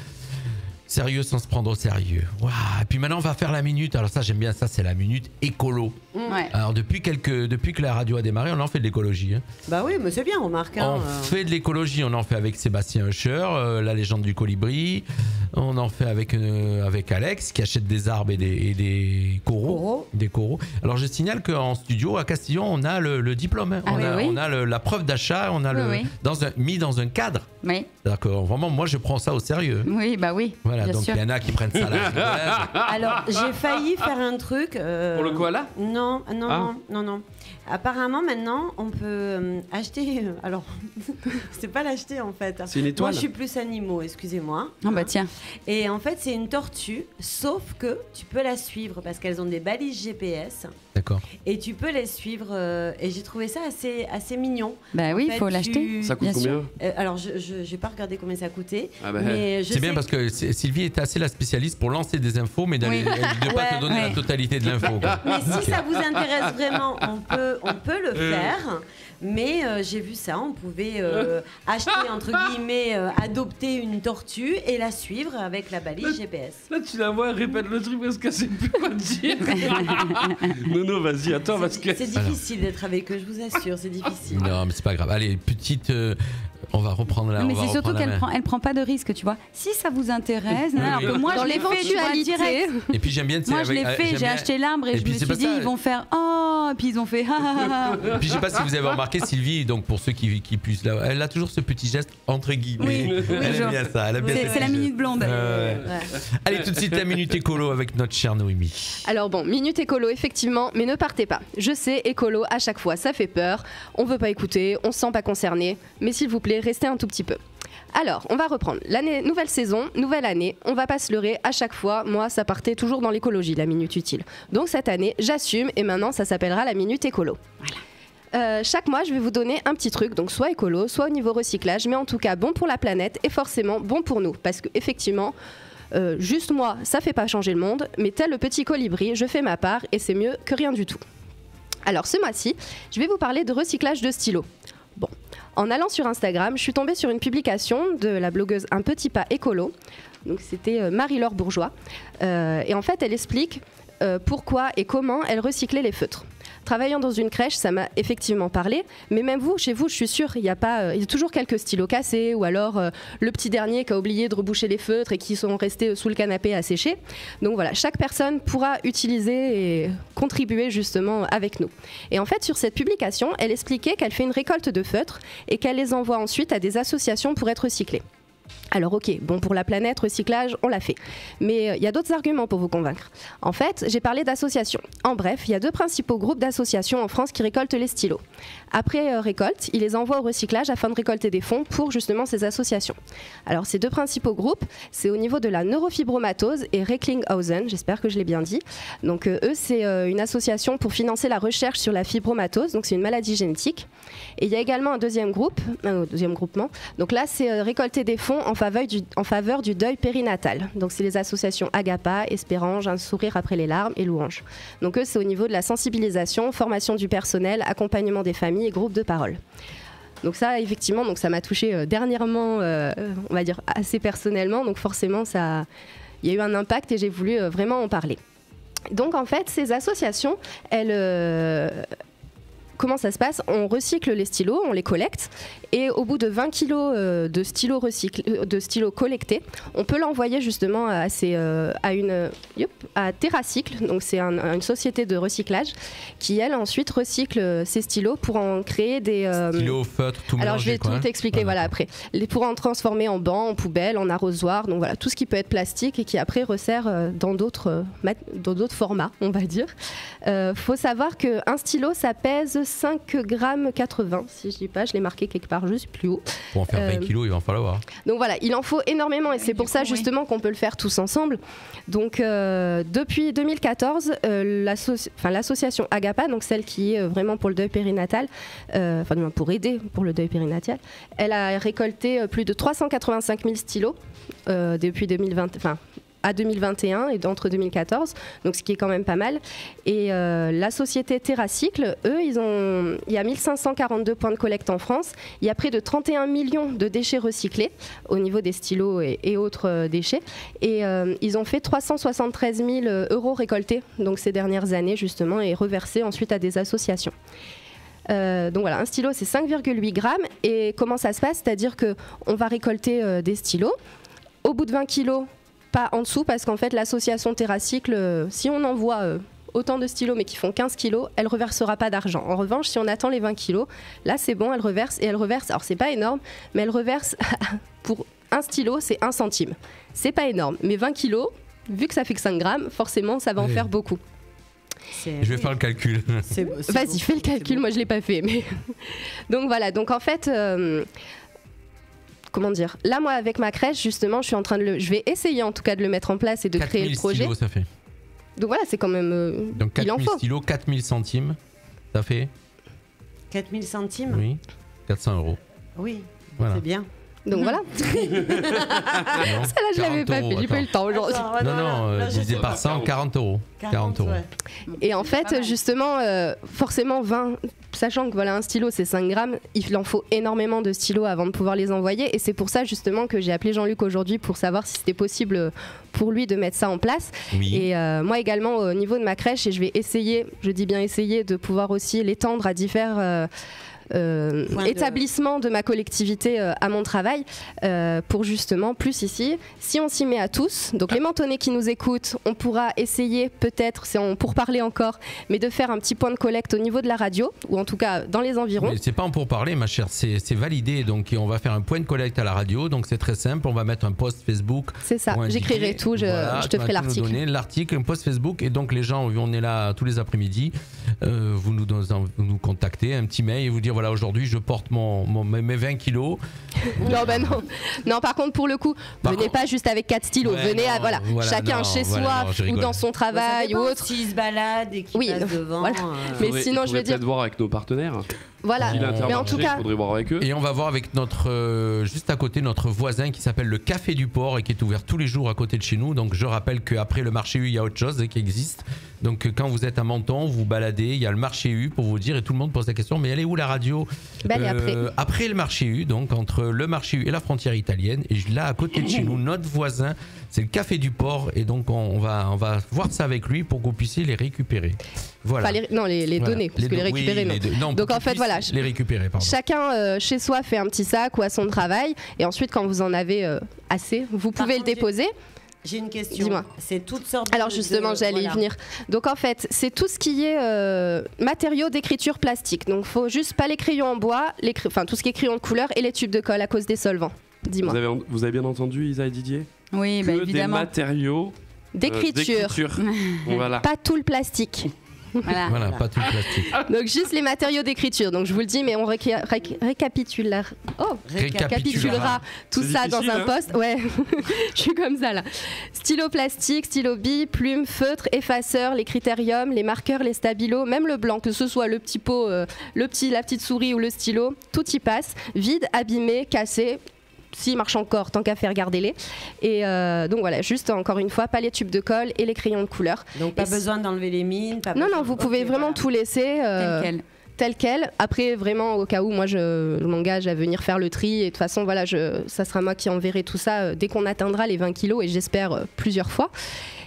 Sérieux sans se prendre au sérieux. Waouh. Et puis maintenant, on va faire la minute. Alors ça, j'aime bien ça, c'est la minute écolo. Ouais. Alors depuis que la radio a démarré, on en fait de l'écologie. Hein. Bah oui, mais c'est bien, remarque. On fait de l'écologie, on en fait avec Sébastien Usher, la légende du colibri. On en fait avec Alex qui achète des arbres et des coraux. Des coraux. Alors je signale qu'en studio à Castillon, on a le diplôme. Hein. Ah On a la preuve d'achat, on a mis dans un cadre. Oui. C'est-à-dire que vraiment, moi je prends ça au sérieux. Oui, bah oui. Voilà, bien donc sûr. il y en a qui prennent ça à la rigolade. Alors, j'ai failli faire un truc. Pour le koala? Non. Ah. Apparemment, maintenant, on peut acheter. Alors, c'est pas l'acheter en fait. C'est une étoile. Moi, je suis plus animaux, excusez-moi. Ah bah tiens. Et en fait, c'est une tortue, sauf que tu peux la suivre parce qu'elles ont des balises GPS. D'accord. Et tu peux les suivre. Et j'ai trouvé ça assez mignon. Bah oui, il faut l'acheter. Ça coûte combien? Alors, je n'ai pas regardé combien ça coûtait. Ah bah, mais je C'est bien sais parce que Sylvie est assez la spécialiste pour lancer des infos, mais de ne pas te donner la totalité de l'info. quoi. Mais si ça vous intéresse vraiment, on peut le faire. Mais j'ai vu ça, on pouvait acheter, entre guillemets, adopter une tortue et la suivre avec la balise GPS. Là, tu la vois, elle répète le truc parce qu'elle sait plus quoi dire. non, vas-y, attends, parce que... C'est difficile d'être avec eux, je vous assure, c'est difficile. Non, mais c'est pas grave. Allez, petite. On va reprendre la. Non, mais on va c'est surtout reprendre la main. qu'elle prend pas de risque, tu vois. Si ça vous intéresse, Oui, alors oui. que moi Dans je l'ai fait, tu vois, l'éventualité. direct. Et puis j'aime bien. Moi je l'ai fait, j'ai acheté l'arbre et Et je puis me c'est suis pas dit ça. ils vont faire oh, et puis ils ont fait ah ah ah. Et puis je sais pas si vous avez remarqué Sylvie, donc pour ceux qui puissent là, elle a toujours ce petit geste entre guillemets. Elle aime bien ça. Elle aime bien C'est ce la petit minute geste. blonde. Ouais. Allez, tout de suite la minute écolo avec notre chère Noémie. Alors bon, minute écolo effectivement, mais ne partez pas. Je sais, écolo à chaque fois, ça fait peur. On veut pas écouter, on se sent pas concerné. Mais s'il vous plaît, restez un tout petit peu. Alors, on va reprendre. Nouvelle saison, nouvelle année. On va pas se leurrer à chaque fois. Moi, ça partait toujours dans l'écologie, la minute utile. Donc cette année, j'assume et maintenant, ça s'appellera la minute écolo. Voilà. Chaque mois, je vais vous donner un petit truc, donc soit écolo, soit au niveau recyclage, mais en tout cas bon pour la planète et forcément bon pour nous. Parce que effectivement, juste moi, ça fait pas changer le monde, mais tel le petit colibri, je fais ma part et c'est mieux que rien du tout. Alors ce mois-ci, je vais vous parler de recyclage de stylos. Bon, en allant sur Instagram, je suis tombée sur une publication de la blogueuse Un Petit Pas Écolo. Donc c'était Marie-Laure Bourgeois. Et en fait, elle explique pourquoi et comment elle recyclait les feutres. Travaillant dans une crèche, ça m'a effectivement parlé, mais même vous, chez vous, je suis sûre, il y a toujours quelques stylos cassés, ou alors le petit dernier qui a oublié de reboucher les feutres et qui sont restés sous le canapé à sécher. Donc voilà, chaque personne pourra utiliser et contribuer justement avec nous. Et en fait, sur cette publication, elle expliquait qu'elle fait une récolte de feutres et qu'elle les envoie ensuite à des associations pour être recyclés. Alors ok, bon pour la planète, recyclage, on l'a fait. Mais il y a d'autres arguments pour vous convaincre. En fait, j'ai parlé d'associations. En bref, il y a 2 principaux groupes d'associations en France qui récoltent les stylos. Après récolte, ils les envoient au recyclage afin de récolter des fonds pour justement ces associations. Alors ces 2 principaux groupes, c'est au niveau de la neurofibromatose et Recklinghausen, j'espère que je l'ai bien dit. Donc eux, c'est une association pour financer la recherche sur la fibromatose, donc c'est une maladie génétique. Et il y a également un deuxième groupement. Donc là, c'est récolter des fonds en faveur du deuil périnatal. Donc c'est les associations Agapa, Espérange, Un sourire après les larmes et Louange. Donc eux, c'est au niveau de la sensibilisation, formation du personnel, accompagnement des familles et groupes de parole. Donc ça, effectivement, donc ça m'a touchée dernièrement, on va dire assez personnellement. Donc forcément, il y a eu un impact et j'ai voulu vraiment en parler. Donc en fait, ces associations, comment ça se passe? On recycle les stylos, on les collecte et au bout de 20 kilos de stylos collectés, on peut l'envoyer justement à TerraCycle, donc c'est une société de recyclage qui elle ensuite recycle ces stylos pour en créer des stylos, feutres, tout mélangé. Alors je vais tout expliquer après. Pour en transformer en bancs, en poubelles, en arrosoirs, donc voilà tout ce qui peut être plastique et qui après resserre dans d'autres formats, on va dire. Faut savoir qu'un stylo ça pèse 5,80 grammes, si je dis pas, je l'ai marqué quelque part, je sais plus où. Pour en faire 20 kilos, il va en falloir. Donc voilà, il en faut énormément et c'est pour ça justement qu'on peut le faire tous ensemble. Donc depuis 2014, l'association Agapa, donc celle qui est vraiment pour le deuil périnatal, pour aider pour le deuil périnatal, elle a récolté plus de 385 000 stylos depuis 2021 et entre 2014, donc ce qui est quand même pas mal. Et la société TerraCycle, eux, il y a 1542 points de collecte en France. Il y a près de 31 millions de déchets recyclés au niveau des stylos et autres déchets. Et ils ont fait 373 000 euros récoltés donc ces dernières années justement et reversés ensuite à des associations. Donc voilà, un stylo c'est 5,8 grammes. Et comment ça se passe? C'est-à-dire qu'on va récolter des stylos. Au bout de 20 kilos, pas en dessous, parce qu'en fait l'association TerraCycle, si on envoie autant de stylos mais qui font 15 kilos, elle ne reversera pas d'argent. En revanche, si on attend les 20 kilos, là c'est bon, elle reverse, alors c'est pas énorme, mais elle reverse pour un stylo c'est 1 centime. C'est pas énorme, mais 20 kilos, vu que ça fait que 5 grammes, forcément ça va en faire beaucoup. Je vais faire le calcul. Vas-y, fais le calcul, moi je l'ai pas fait. Mais donc voilà, donc en fait... Comment dire? Là, moi, avec ma crèche, justement, je vais essayer en tout cas de le mettre en place et de créer le projet. 4000 stylos, ça fait. Donc voilà, c'est quand même. Donc 4000 stylos, 4000 centimes, ça fait 4000 centimes? Oui, 400 euros. Oui, voilà. C'est bien. Donc voilà. Celle-là, je l'avais pas fait, j'ai pas eu le temps aujourd'hui. Non, divisé par 100, 40 euros. 40 euros. Ouais. Et en fait, justement, forcément, sachant que voilà, un stylo c'est 5 grammes, il en faut énormément de stylos avant de pouvoir les envoyer. Et c'est pour ça justement que j'ai appelé Jean-Luc aujourd'hui pour savoir si c'était possible pour lui de mettre ça en place. Oui. Et moi également au niveau de ma crèche, et je vais essayer, je dis bien essayer, de pouvoir aussi l'étendre à différents établissement de ma collectivité à mon travail pour justement plus ici, si on s'y met à tous, donc les mentonnais qui nous écoutent, on pourra essayer peut-être, c'est en pourparler encore, mais de faire un petit point de collecte au niveau de la radio ou en tout cas dans les environs. Mais c'est pas en pourparler ma chère, c'est validé, donc on va faire un point de collecte à la radio, donc c'est très simple, on va mettre un post Facebook. C'est ça, j'écrirai tout, je te ferai l'article, un post Facebook, et donc les gens, on est là tous les après-midi, vous nous contactez, un petit mail et vous dire voilà, aujourd'hui je porte mes 20 kilos. Non, par contre pour le coup, venez pas juste avec 4 stylos, venez chacun chez soi ou dans son travail ou autre. S'ils se baladent et qu'ils passent devant. Voilà. Mais sinon je veux dire, peut-être voir avec nos partenaires. Voilà, mais en tout cas, faudrait voir avec eux. Et on va voir avec juste à côté notre voisin qui s'appelle le Café du Port et qui est ouvert tous les jours à côté de chez nous. Donc je rappelle qu'après le marché U, il y a autre chose qui existe. Donc quand vous êtes à Menton, vous vous baladez, il y a le marché U pour vous dire, et tout le monde pose la question, mais elle est où la radio? Après le marché U, donc entre le marché U et la frontière italienne, et là à côté de chez nous, notre voisin, c'est le Café du Port, et donc on va voir ça avec lui pour que vous puissiez les récupérer. Voilà. Enfin, les donner, parce que les récupérer, non. Donc en fait, voilà, les récupérer, pardon. Chacun chez soi fait un petit sac ou à son travail, et ensuite quand vous en avez assez, vous pouvez le déposer. J'ai une question. Dis-moi. C'est toutes sortes. Alors justement, j'allais y venir. Donc en fait, c'est tout ce qui est matériaux d'écriture plastique. Donc faut juste pas les crayons en bois, tout ce qui est crayon de couleur et les tubes de colle à cause des solvants. Dis-moi. Vous avez bien entendu, Isa et Didier? Oui, Que évidemment. des matériaux D'écriture. Voilà. Pas tout le plastique. Voilà, pas tout le plastique. Donc juste les matériaux d'écriture. Donc je vous le dis, mais on récapitulera tout C'est ça difficile, dans un hein. post. Ouais, je suis comme ça là. Stylo plastique, stylo bille, plume, feutre, effaceur, les critériums, les marqueurs, les stabilos, même le blanc, que ce soit le petit pot, la petite souris ou le stylo, tout y passe. Vide, abîmé, cassé. S'il marche encore, tant qu'à faire, gardez-les. Et donc voilà, juste encore une fois, pas les tubes de colle et les crayons de couleur. Donc pas besoin d'enlever les mines. Non, vous pouvez vraiment tout laisser tel quel. Après, vraiment, au cas où, moi, je m'engage à venir faire le tri. Et de toute façon, voilà, ça sera moi qui enverrai tout ça dès qu'on atteindra les 20 kilos et j'espère plusieurs fois.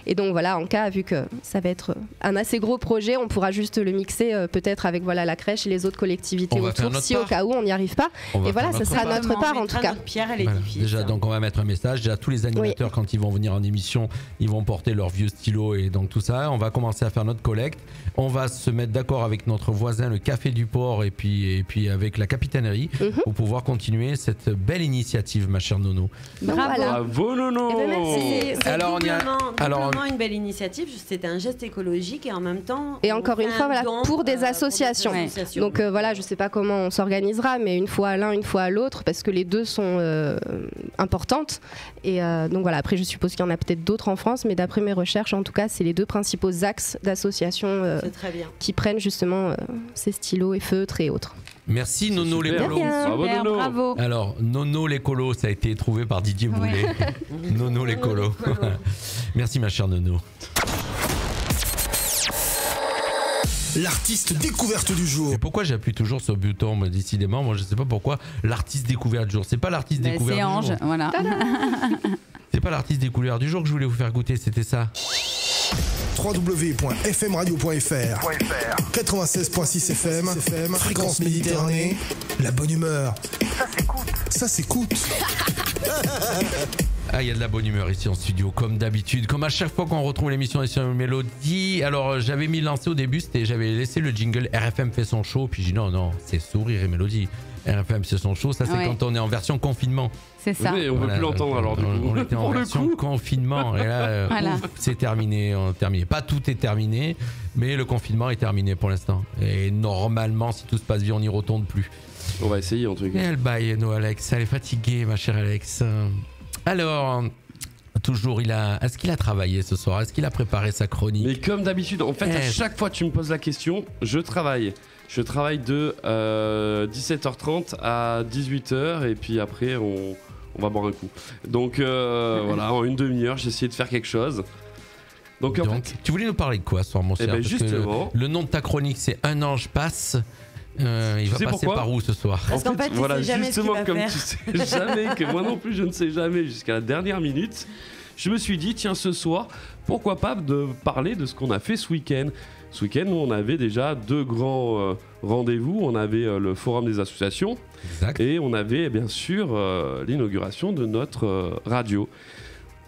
Et donc voilà, en cas, vu que ça va être un assez gros projet, on pourra juste le mixer peut-être avec la crèche et les autres collectivités autour, si au cas où on n'y arrive pas. Et voilà, ça sera notre part en tout cas. Pierre à l'édifice. Déjà, donc on va mettre un message. Déjà, tous les animateurs, quand ils vont venir en émission, ils vont porter leur vieux stylo et donc tout ça. On va commencer à faire notre collecte. On va se mettre d'accord avec notre voisin, le Café du Port, et puis avec la capitainerie pour pouvoir continuer cette belle initiative, ma chère Nono. Bravo, Nono. C'est alors doublement une belle initiative. C'était un geste écologique et en même temps. Et encore une fois, voilà, pour des associations. Donc voilà, je sais pas comment on s'organisera, mais une fois à l'un, une fois à l'autre, parce que les deux sont importantes. Et donc voilà, après je suppose qu'il y en a peut-être d'autres en France, mais d'après mes recherches, en tout cas, c'est les deux principaux axes d'associations qui prennent justement ces stylos et feutres et autres. Merci Nono les colos. Bravo. Alors Nono les colos, ça a été trouvé par Didier Boulet. Nono les colos. Merci ma chère Nono. L'artiste découverte du jour. Et pourquoi j'appuie toujours sur le bouton, décidément, moi je sais pas pourquoi, l'artiste découverte du jour. C'est pas l'artiste découverte du jour. C'est Ange, voilà. C'est pas l'artiste découverte du jour que je voulais vous faire goûter, c'était ça. www.fmradio.fr 96.6 FM, Fréquence Méditerranée, la bonne humeur. Ça s'écoute. Ah, il y a de la bonne humeur ici en studio, comme d'habitude. Comme à chaque fois qu'on retrouve l'émission sur Mélodie. Alors, j'avais mis lancé au début, j'avais laissé le jingle RFM fait son show. Puis j'ai dit non, c'est Sourire et Mélodie. RFM c'est son show. Ça, c'est quand on est en version confinement. C'est ça. Oui, on ne veut plus l'entendre alors du coup. On était en version confinement. Et là, c'est terminé. Pas tout est terminé, mais le confinement est terminé pour l'instant. Et normalement, si tout se passe bien, on n'y retourne plus. On va essayer en tout cas. Et elle baille, Alex. Elle est fatiguée, ma chère Alex. Alors, toujours, est-ce qu'il a travaillé ce soir? Est-ce qu'il a préparé sa chronique? Mais comme d'habitude, en fait, à chaque fois que tu me poses la question, je travaille. Je travaille de 17h30 à 18h et puis après, on va boire un coup. Donc voilà, en une demi-heure, j'ai essayé de faire quelque chose. Donc en fait, tu voulais nous parler de quoi ce soir, mon cher? Ben justement, le nom de ta chronique, c'est Un ange passe. Il va passer par où ce soir? Parce qu'en fait, voilà, jamais justement, ce qu'il va comme faire. tu sais jamais, que moi non plus je ne sais jamais jusqu'à la dernière minute, je me suis dit, tiens, ce soir, pourquoi pas de parler de ce qu'on a fait ce week-end. Ce week-end, nous, on avait déjà deux grands rendez-vous. On avait le forum des associations et on avait bien sûr l'inauguration de notre radio.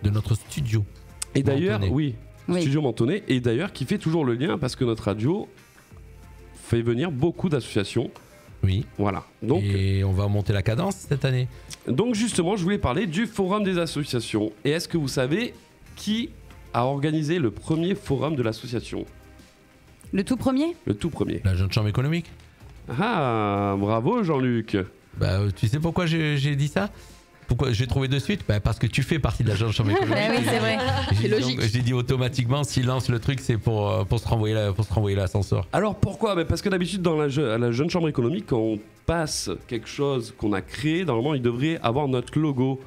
De notre studio. Et d'ailleurs, studio Mentonnet, et d'ailleurs qui fait toujours le lien parce que notre radio fait venir beaucoup d'associations. Oui. Voilà. Donc, et on va monter la cadence cette année. Donc justement, je voulais parler du forum des associations. Et est-ce que vous savez qui a organisé le premier forum de l'association? Le tout premier? Le tout premier. La Jeune Chambre économique. Ah, bravo Jean-Luc. Bah, tu sais pourquoi j'ai dit ça? Pourquoi j'ai trouvé de suite? Parce que tu fais partie de la Jeune Chambre économique. Oui, c'est vrai. C'est logique. J'ai dit automatiquement, s'il lance le truc, c'est pour se renvoyer l'ascenseur. Alors pourquoi? Parce que d'habitude, à la Jeune Chambre économique, quand on passe quelque chose qu'on a créé, normalement, il devrait avoir notre logo.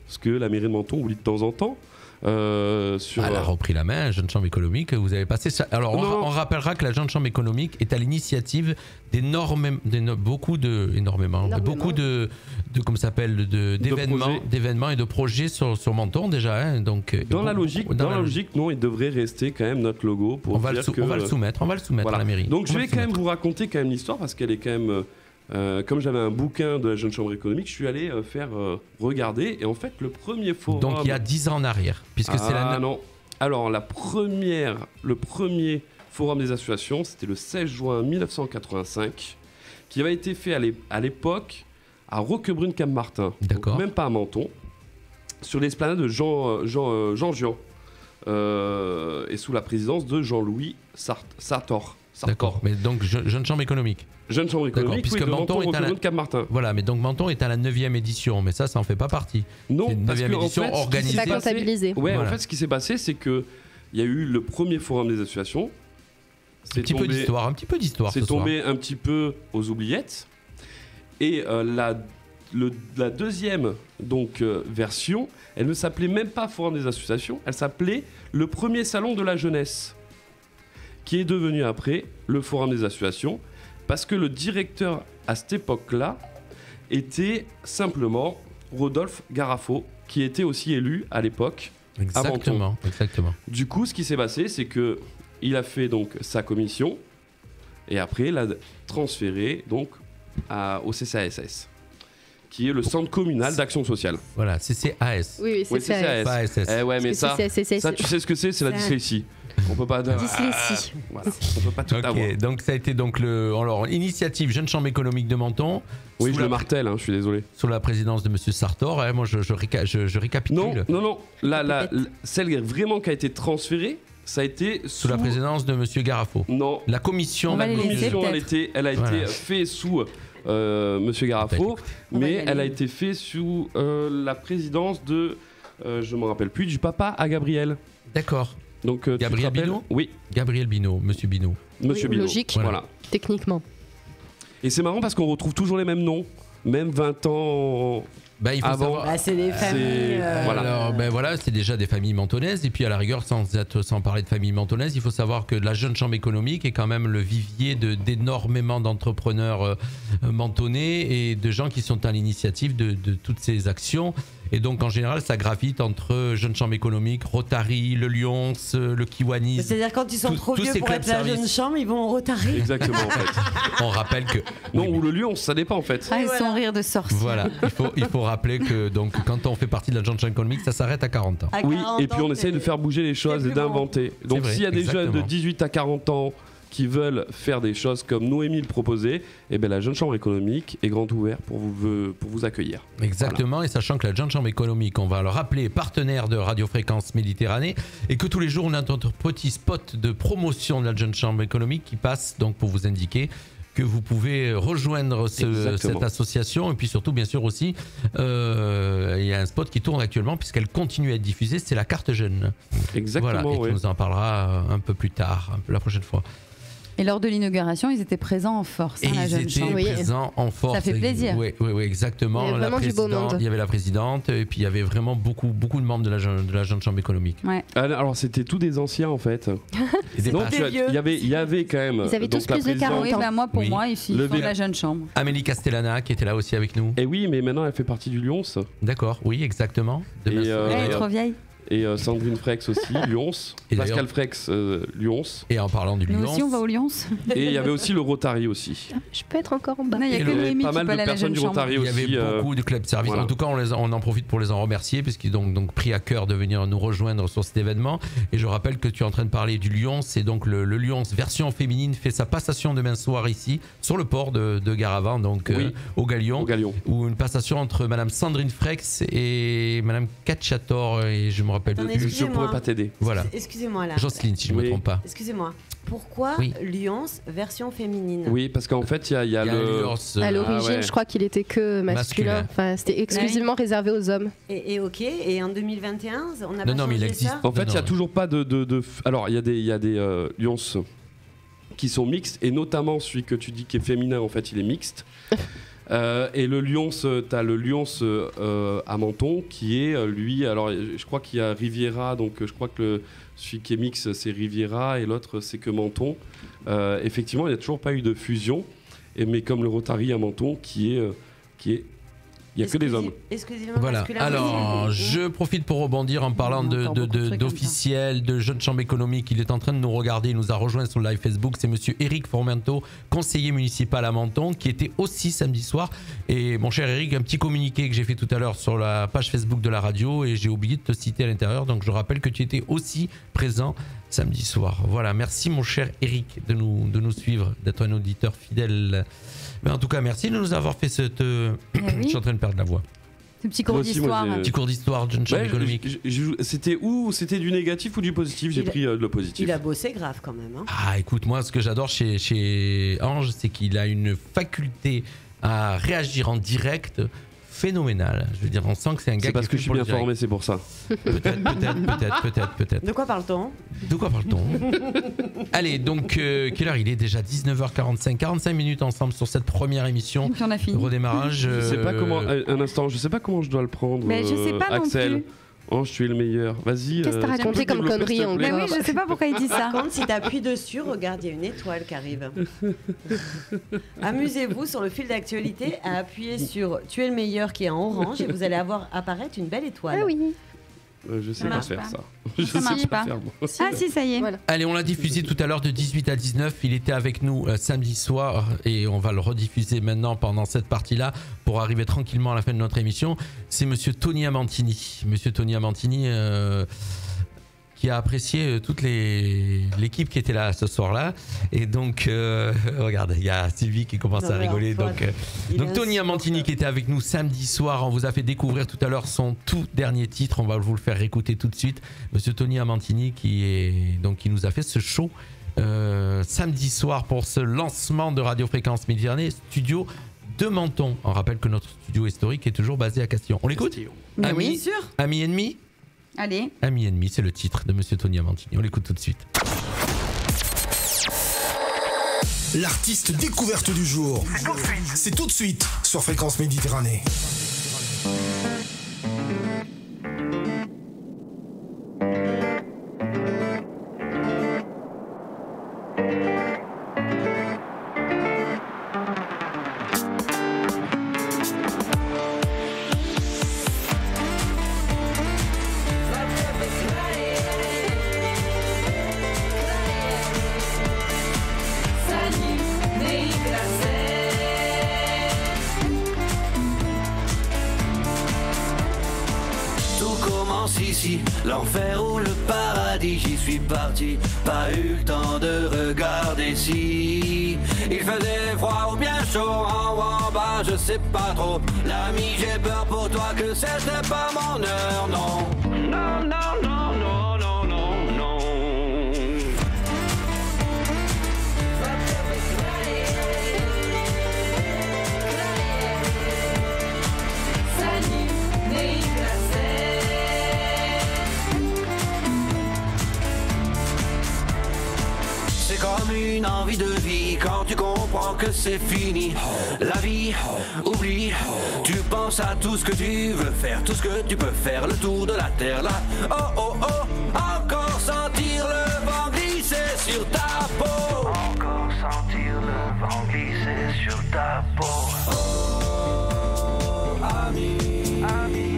Ce que la mairie de Menton oublie de temps en temps. Elle a repris la main, la Jeune Chambre économique. Vous avez passé ça. Alors, on rappellera que la Jeune Chambre économique est à l'initiative beaucoup de comment ça s'appelle, d'événements et de projets sur Menton déjà. Hein, donc, dans la logique, non, il devrait rester quand même notre logo pour on va le soumettre voilà. à la mairie. Donc je vais quand même vous raconter quand même l'histoire parce qu'elle est quand même. Comme j'avais un bouquin de la Jeune Chambre économique, je suis allé faire regarder. Et en fait, le premier forum. Donc il y a 10 ans en arrière, puisque c'est la. Non. Alors le premier forum des associations, c'était le 16 juin 1985, qui avait été fait à l'époque à Roquebrune-Cap-Martin. D'accord. Donc, même pas à Menton. Sur l'esplanade de Jean Jean et sous la présidence de Jean-Louis Sartor. D'accord, mais donc jeune chambre économique. Jeune chambre économique, puisque oui, de Menton est à la... Cap-Martin. Voilà, mais donc Menton est à la 9e édition, mais ça en fait pas partie. Non, c'est une parce 9e que en édition fait, organisée. Pas comptabilisé. Ouais, Voilà. en fait, ce qui s'est passé, c'est que il y a eu le premier forum des associations. Un petit peu d'histoire C'est ce soir. tombé un petit peu aux oubliettes. Et la deuxième version, elle ne s'appelait même pas Forum des associations, elle s'appelait le premier salon de la jeunesse, qui est devenu après le Forum des associations, parce que le directeur à cette époque-là était simplement Rodolphe Garafo, qui était aussi élu à l'époque à Menton. Exactement. Du coup, ce qui s'est passé, c'est que il a fait donc sa commission et après il a transféré donc au CCASS, qui est le Centre communal d'action sociale. Voilà, CCAS. Oui, Oui, CCAS. CCAS. Pas SS. Eh ouais, mais ça, ça, tu sais ce que c'est la dyslexie. On peut pas. Dyslexie. Voilà, on peut pas tout avoir. Ok, donc ça a été donc l'initiative Jeune Chambre économique de Menton. Oui, sous je la le martèle, je suis désolé. Sous la présidence de Monsieur Sartor. Moi, je récapitule. Non. Celle vraiment qui a été transférée, ça a été Sous la présidence de Monsieur Garafo. Non. La commission. On va La les laisser, commission, peut-être. elle a Voilà. été faite sous Monsieur Garafo, On va y mais aller. elle a été faite sous la présidence de, je me rappelle plus, du papa à Gabriel. D'accord. Donc, tu te Gabriel rappelles Binot Oui, Gabriel Binot, Monsieur Binot. Monsieur Oui, Binot. logique. Voilà. Techniquement. Et c'est marrant parce qu'on retrouve toujours les mêmes noms, même 20 ans Bah, il faut avant. savoir. Bah, c'est les familles. Voilà. Alors, ben voilà, c'est déjà des familles mentonnaises. Et puis, à la rigueur, sans parler de familles mentonnaises, il faut savoir que la Jeune Chambre économique est quand même le vivier d'énormément d'entrepreneurs mentonnais et de gens qui sont à l'initiative de toutes ces actions. Et donc, en général, ça gravite entre Jeune Chambre économique, Rotary, le Lyons, le Kiwanis. C'est-à-dire quand ils sont trop tous vieux ces pour clubs être la services. jeune chambre, ils vont au Rotary. Exactement, en fait. On rappelle que. Non, Oui, ou le Lyon, ça dépend en fait. Ah, ils voilà. sont rire de sorcier. Voilà, il faut rappeler que donc, quand on fait partie de la Jeune Chambre économique, ça s'arrête à 40 ans. À Oui, 40 et puis on ans, essaye de faire bouger les choses c'est et plus bon. d'inventer. Donc vrai, s'il y a des jeunes de exactement. 18 à 40 ans qui veulent faire des choses comme Noémie le proposait, eh bien la Jeune Chambre économique est grande ouverte pour vous accueillir. Exactement, et sachant que la Jeune Chambre économique, on va le rappeler, partenaire de Radio Fréquence Méditerranée, et que tous les jours on a notre petit spot de promotion de la Jeune Chambre économique qui passe donc pour vous indiquer que vous pouvez rejoindre Exactement. cette association, et puis surtout bien sûr aussi il y a un spot qui tourne actuellement puisqu'elle continue à être diffusée, c'est la carte jeune. Exactement, Voilà, et ouais. tu nous en parlera un peu plus tard, la prochaine fois. Et lors de l'inauguration, ils étaient présents en force, Et la ils jeune étaient chambre. Oui. présents en force. Ça fait plaisir. Oui, exactement. Il y avait vraiment du beau monde. Il y avait la présidente, et puis il y avait vraiment beaucoup de membres de la Jeune Chambre économique. Ouais. Alors c'était tous des anciens en fait. Et des Non, des vieux. il y avait quand même. Ils avaient donc, tous la plus de présidente- 40 Oui, ans. bah moi, pour Oui. moi, ici, Le ils font de V- la jeune chambre. Amélie Castellana qui était là aussi avec nous. Et oui, mais maintenant elle fait partie du Lyons. D'accord, oui, exactement. Demain Et, soir. Elle est d'ailleurs- trop vieille. Et Sandrine Frex aussi, Lyons. Et Pascal d'ailleurs- Frex, Lyons. Et en parlant du Nous Lyon, aussi, on va au Lyons. Et il y avait aussi le Rotary aussi. Je peux être encore en bas. Non, il y a Et que le- Noémie pas qui mal peut de aller à la personnes jeune du chambre. Rotary il y avait aussi. beaucoup de clubs services. voilà. En tout cas, on en profite pour les en remercier puisqu'ils ont donc pris à cœur de venir nous rejoindre sur cet événement. Et je rappelle que tu es en train de parler du Lyon. C'est donc le Lyon version féminine fait sa passation demain soir ici sur le port de Garavant, donc Oui. au Galion. Au Galion. Où une passation entre Madame Sandrine Frex et Madame Katchator, et je me rappelle Attendez, plus. Je excusez-moi. pourrais pas t'aider. Voilà. Excusez-moi là. Jocelyne, si je ne me Oui. trompe pas. Excusez-moi. Pourquoi Oui. Lyons version féminine? Oui, parce qu'en fait, il y a Il y a le. Lyons, À l'origine, ouais. je crois qu'il était que masculin. Masculin. Enfin, c'était exclusivement réservé aux hommes. Et ok, et en 2021, on a Non, pas non, mais il changé existe. ça En fait, il n'y a Non. toujours pas de. Alors, il y a des Lyons qui sont mixtes, et notamment celui que tu dis qui est féminin, en fait, il est mixte. Et le Lyons, tu as le Lyons à Menton qui est lui. Alors, je crois qu'il y a Riviera, donc je crois que celui qui est mixte, c'est Riviera, et l'autre, c'est que Menton. Effectivement, il n'y a toujours pas eu de fusion, mais comme le Rotary à Menton qui est. Il n'y a que des hommes. Exclusivement Voilà. masculin. Alors, Oui. je profite pour rebondir en parlant Il y a encore beaucoup de trucs comme d'officiels, de Jeune Chambre économique. Il est en train de nous regarder. Il nous a rejoint sur le live Facebook. C'est monsieur Eric Formento, conseiller municipal à Menton, qui était aussi samedi soir. Et mon cher Eric, un petit communiqué que j'ai fait tout à l'heure sur la page Facebook de la radio, et j'ai oublié de te citer à l'intérieur. Donc, je rappelle que tu étais aussi présent samedi soir. Voilà, merci mon cher Eric de nous suivre, d'être un auditeur fidèle. Mais en tout cas, merci de nous avoir fait cette... Je suis en train de perdre la voix. Ce petit cours d'histoire. Petit cours d'histoire, jeune champ économique. C'était du négatif ou du positif? J'ai pris le positif. Il a bossé grave quand même. Hein. Ah, écoute, moi, ce que j'adore chez Ange, c'est qu'il a une faculté à réagir en direct phénoménale. Je veux dire, on sent que c'est un gars c'est parce que je suis bien formé, c'est pour ça. Peut-être. De quoi parle-t-on? Allez, donc, quelle heure il est déjà? 19h45, 45 minutes ensemble sur cette première émission. Et puis on a fini. Redémarrage. Je sais pas comment, un instant, je sais pas comment je dois le prendre. Mais je sais pas Axel. non plus. Ange, tu es le meilleur. Vas-y. Qu'est-ce que t'as raconté comme connerie en Mais oui, je sais pas pourquoi il dit ça. Par contre, si tu appuies dessus, regarde, il y a une étoile qui arrive. Amusez-vous sur le fil d'actualité à appuyer sur Tu es le meilleur qui est en orange et vous allez avoir apparaître une belle étoile. Ah oui. Je sais pas faire ça. Ça marche pas. Ah si, ça y est. Voilà. Allez, on l'a diffusé tout à l'heure de 18 à 19. Il était avec nous samedi soir et on va le rediffuser maintenant pendant cette partie-là pour arriver tranquillement à la fin de notre émission. C'est monsieur Tony Amantini. Monsieur Tony Amantini qui a apprécié toute l'équipe qui était là ce soir-là. Et donc, regarde, il y a Sylvie qui commence à rigoler. Donc Tony Amantini qui était avec nous samedi soir. On vous a fait découvrir tout à l'heure son tout dernier titre. On va vous le faire écouter tout de suite. Monsieur Tony Amantini qui nous a fait ce show samedi soir pour ce lancement de Radio Fréquence Méditerranée, studio de Menton. On rappelle que notre studio historique est toujours basé à Castillon. On l'écoute? Mais oui, sûr. Ami ennemi. Allez. Ami ennemi, c'est le titre de Monsieur Tony Amantini. On l'écoute tout de suite. L'artiste découverte du jour. C'est tout de suite sur Fréquence Méditerranée. L'enfer ou le paradis, j'y suis parti, pas eu le temps de regarder si il faisait froid ou bien chaud, en haut, en bas, je sais pas trop. L'ami, j'ai peur pour toi que c'était pas mon heure, non. Non, non, non, non, non, non, non. Comme une envie de vie quand tu comprends que c'est fini. La vie, oublie, tu penses à tout ce que tu veux faire, tout ce que tu peux faire, le tour de la terre là. Oh oh oh, encore sentir le vent glisser sur ta peau. Encore sentir le vent glisser sur ta peau. Oh, ami, ami,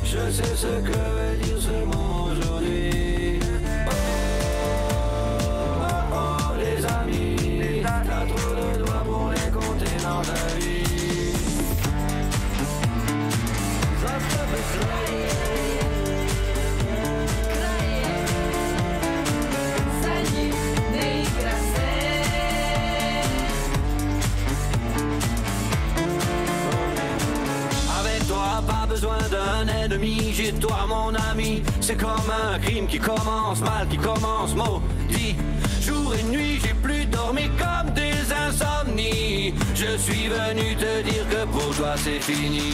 je sais ce que veut dire ce mot aujourd'hui. T'as trop de doigts pour les compter dans ta vie. Ça te fait craquer. Salut, avec toi, pas besoin d'un ennemi. J'ai toi, mon ami. C'est comme un crime qui commence mal, qui commence maudit. Jour et nuit, j'ai plus dormi comme des insomnies. Je suis venu te dire que pour toi c'est fini.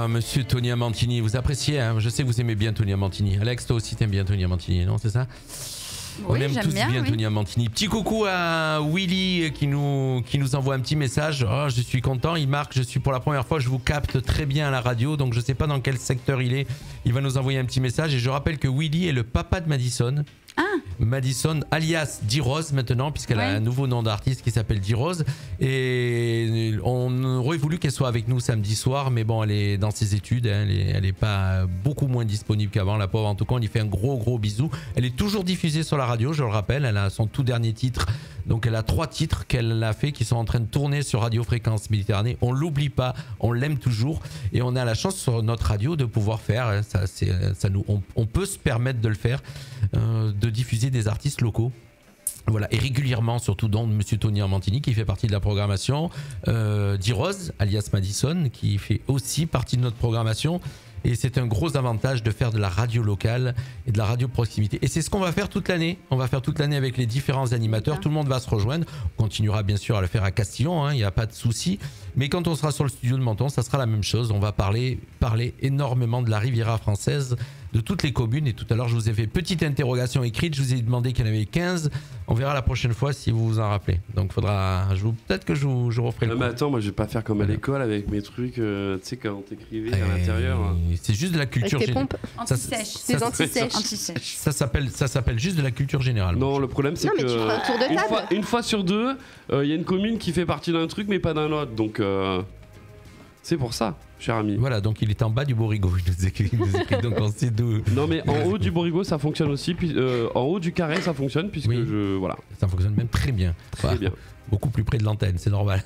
Monsieur Tony Amantini, vous appréciez, hein, je sais que vous aimez bien Tony Amantini. Alex, toi aussi t'aimes bien Tony Amantini, non, c'est ça? Oui, on aime tous bien Tony Amantini. Petit coucou à Willy qui nous envoie un petit message. Oh, je suis content, il marque, je suis pour la première fois, je vous capte très bien à la radio, donc je sais pas dans quel secteur il est. Il va nous envoyer un petit message et je rappelle que Willy est le papa de Madison. Madison, alias D-Rose maintenant, puisqu'elle a un nouveau nom d'artiste qui s'appelle D-Rose. Et on aurait voulu qu'elle soit avec nous samedi soir, mais bon, elle est dans ses études, hein, elle est pas beaucoup moins disponible qu'avant, la pauvre. En tout cas, on lui fait un gros bisou. Elle est toujours diffusée sur la radio, je le rappelle. Elle a son tout dernier titre. Donc elle a 3 titres qu'elle a fait qui sont en train de tourner sur Radio Fréquence Méditerranée. On l'oublie pas, on l'aime toujours et on a la chance sur notre radio de pouvoir faire, on peut se permettre de le faire, de diffuser des artistes locaux. Voilà, et régulièrement, surtout dans Monsieur Tony Armantini qui fait partie de la programmation, D-Rose, alias Madison, qui fait aussi partie de notre programmation. Et c'est un gros avantage de faire de la radio locale et de la radio proximité. Et c'est ce qu'on va faire toute l'année. On va faire toute l'année avec les différents animateurs. Tout le monde va se rejoindre. On continuera bien sûr à le faire à Castillon, hein, il n'y a pas de souci. Mais quand on sera sur le studio de Menton, ça sera la même chose. On va parler énormément de la Riviera française, de toutes les communes. Et tout à l'heure, je vous ai fait petite interrogation écrite. Je vous ai demandé qu'il y en avait 15. On verra la prochaine fois si vous vous en rappelez. Donc peut-être que je referai le coup. Mais attends, moi je vais pas faire comme à l'école avec mes trucs, tu sais, quand t'écrivais à l'intérieur. C'est juste de la culture générale. Anti-sèche. Des anti-sèches. Ça s'appelle juste de la culture générale. Non, le problème c'est que une fois sur deux, il y a une commune qui fait partie d'un truc mais pas d'un autre. Donc c'est pour ça, cher ami. Voilà, donc il est en bas du Borigo. Je nous écris, donc on sait d'où. Non, mais en haut du Borigo, ça fonctionne aussi. Puis, en haut du carré, ça fonctionne puisque voilà. Ça fonctionne même très bien. Très bien. Beaucoup plus près de l'antenne, c'est normal.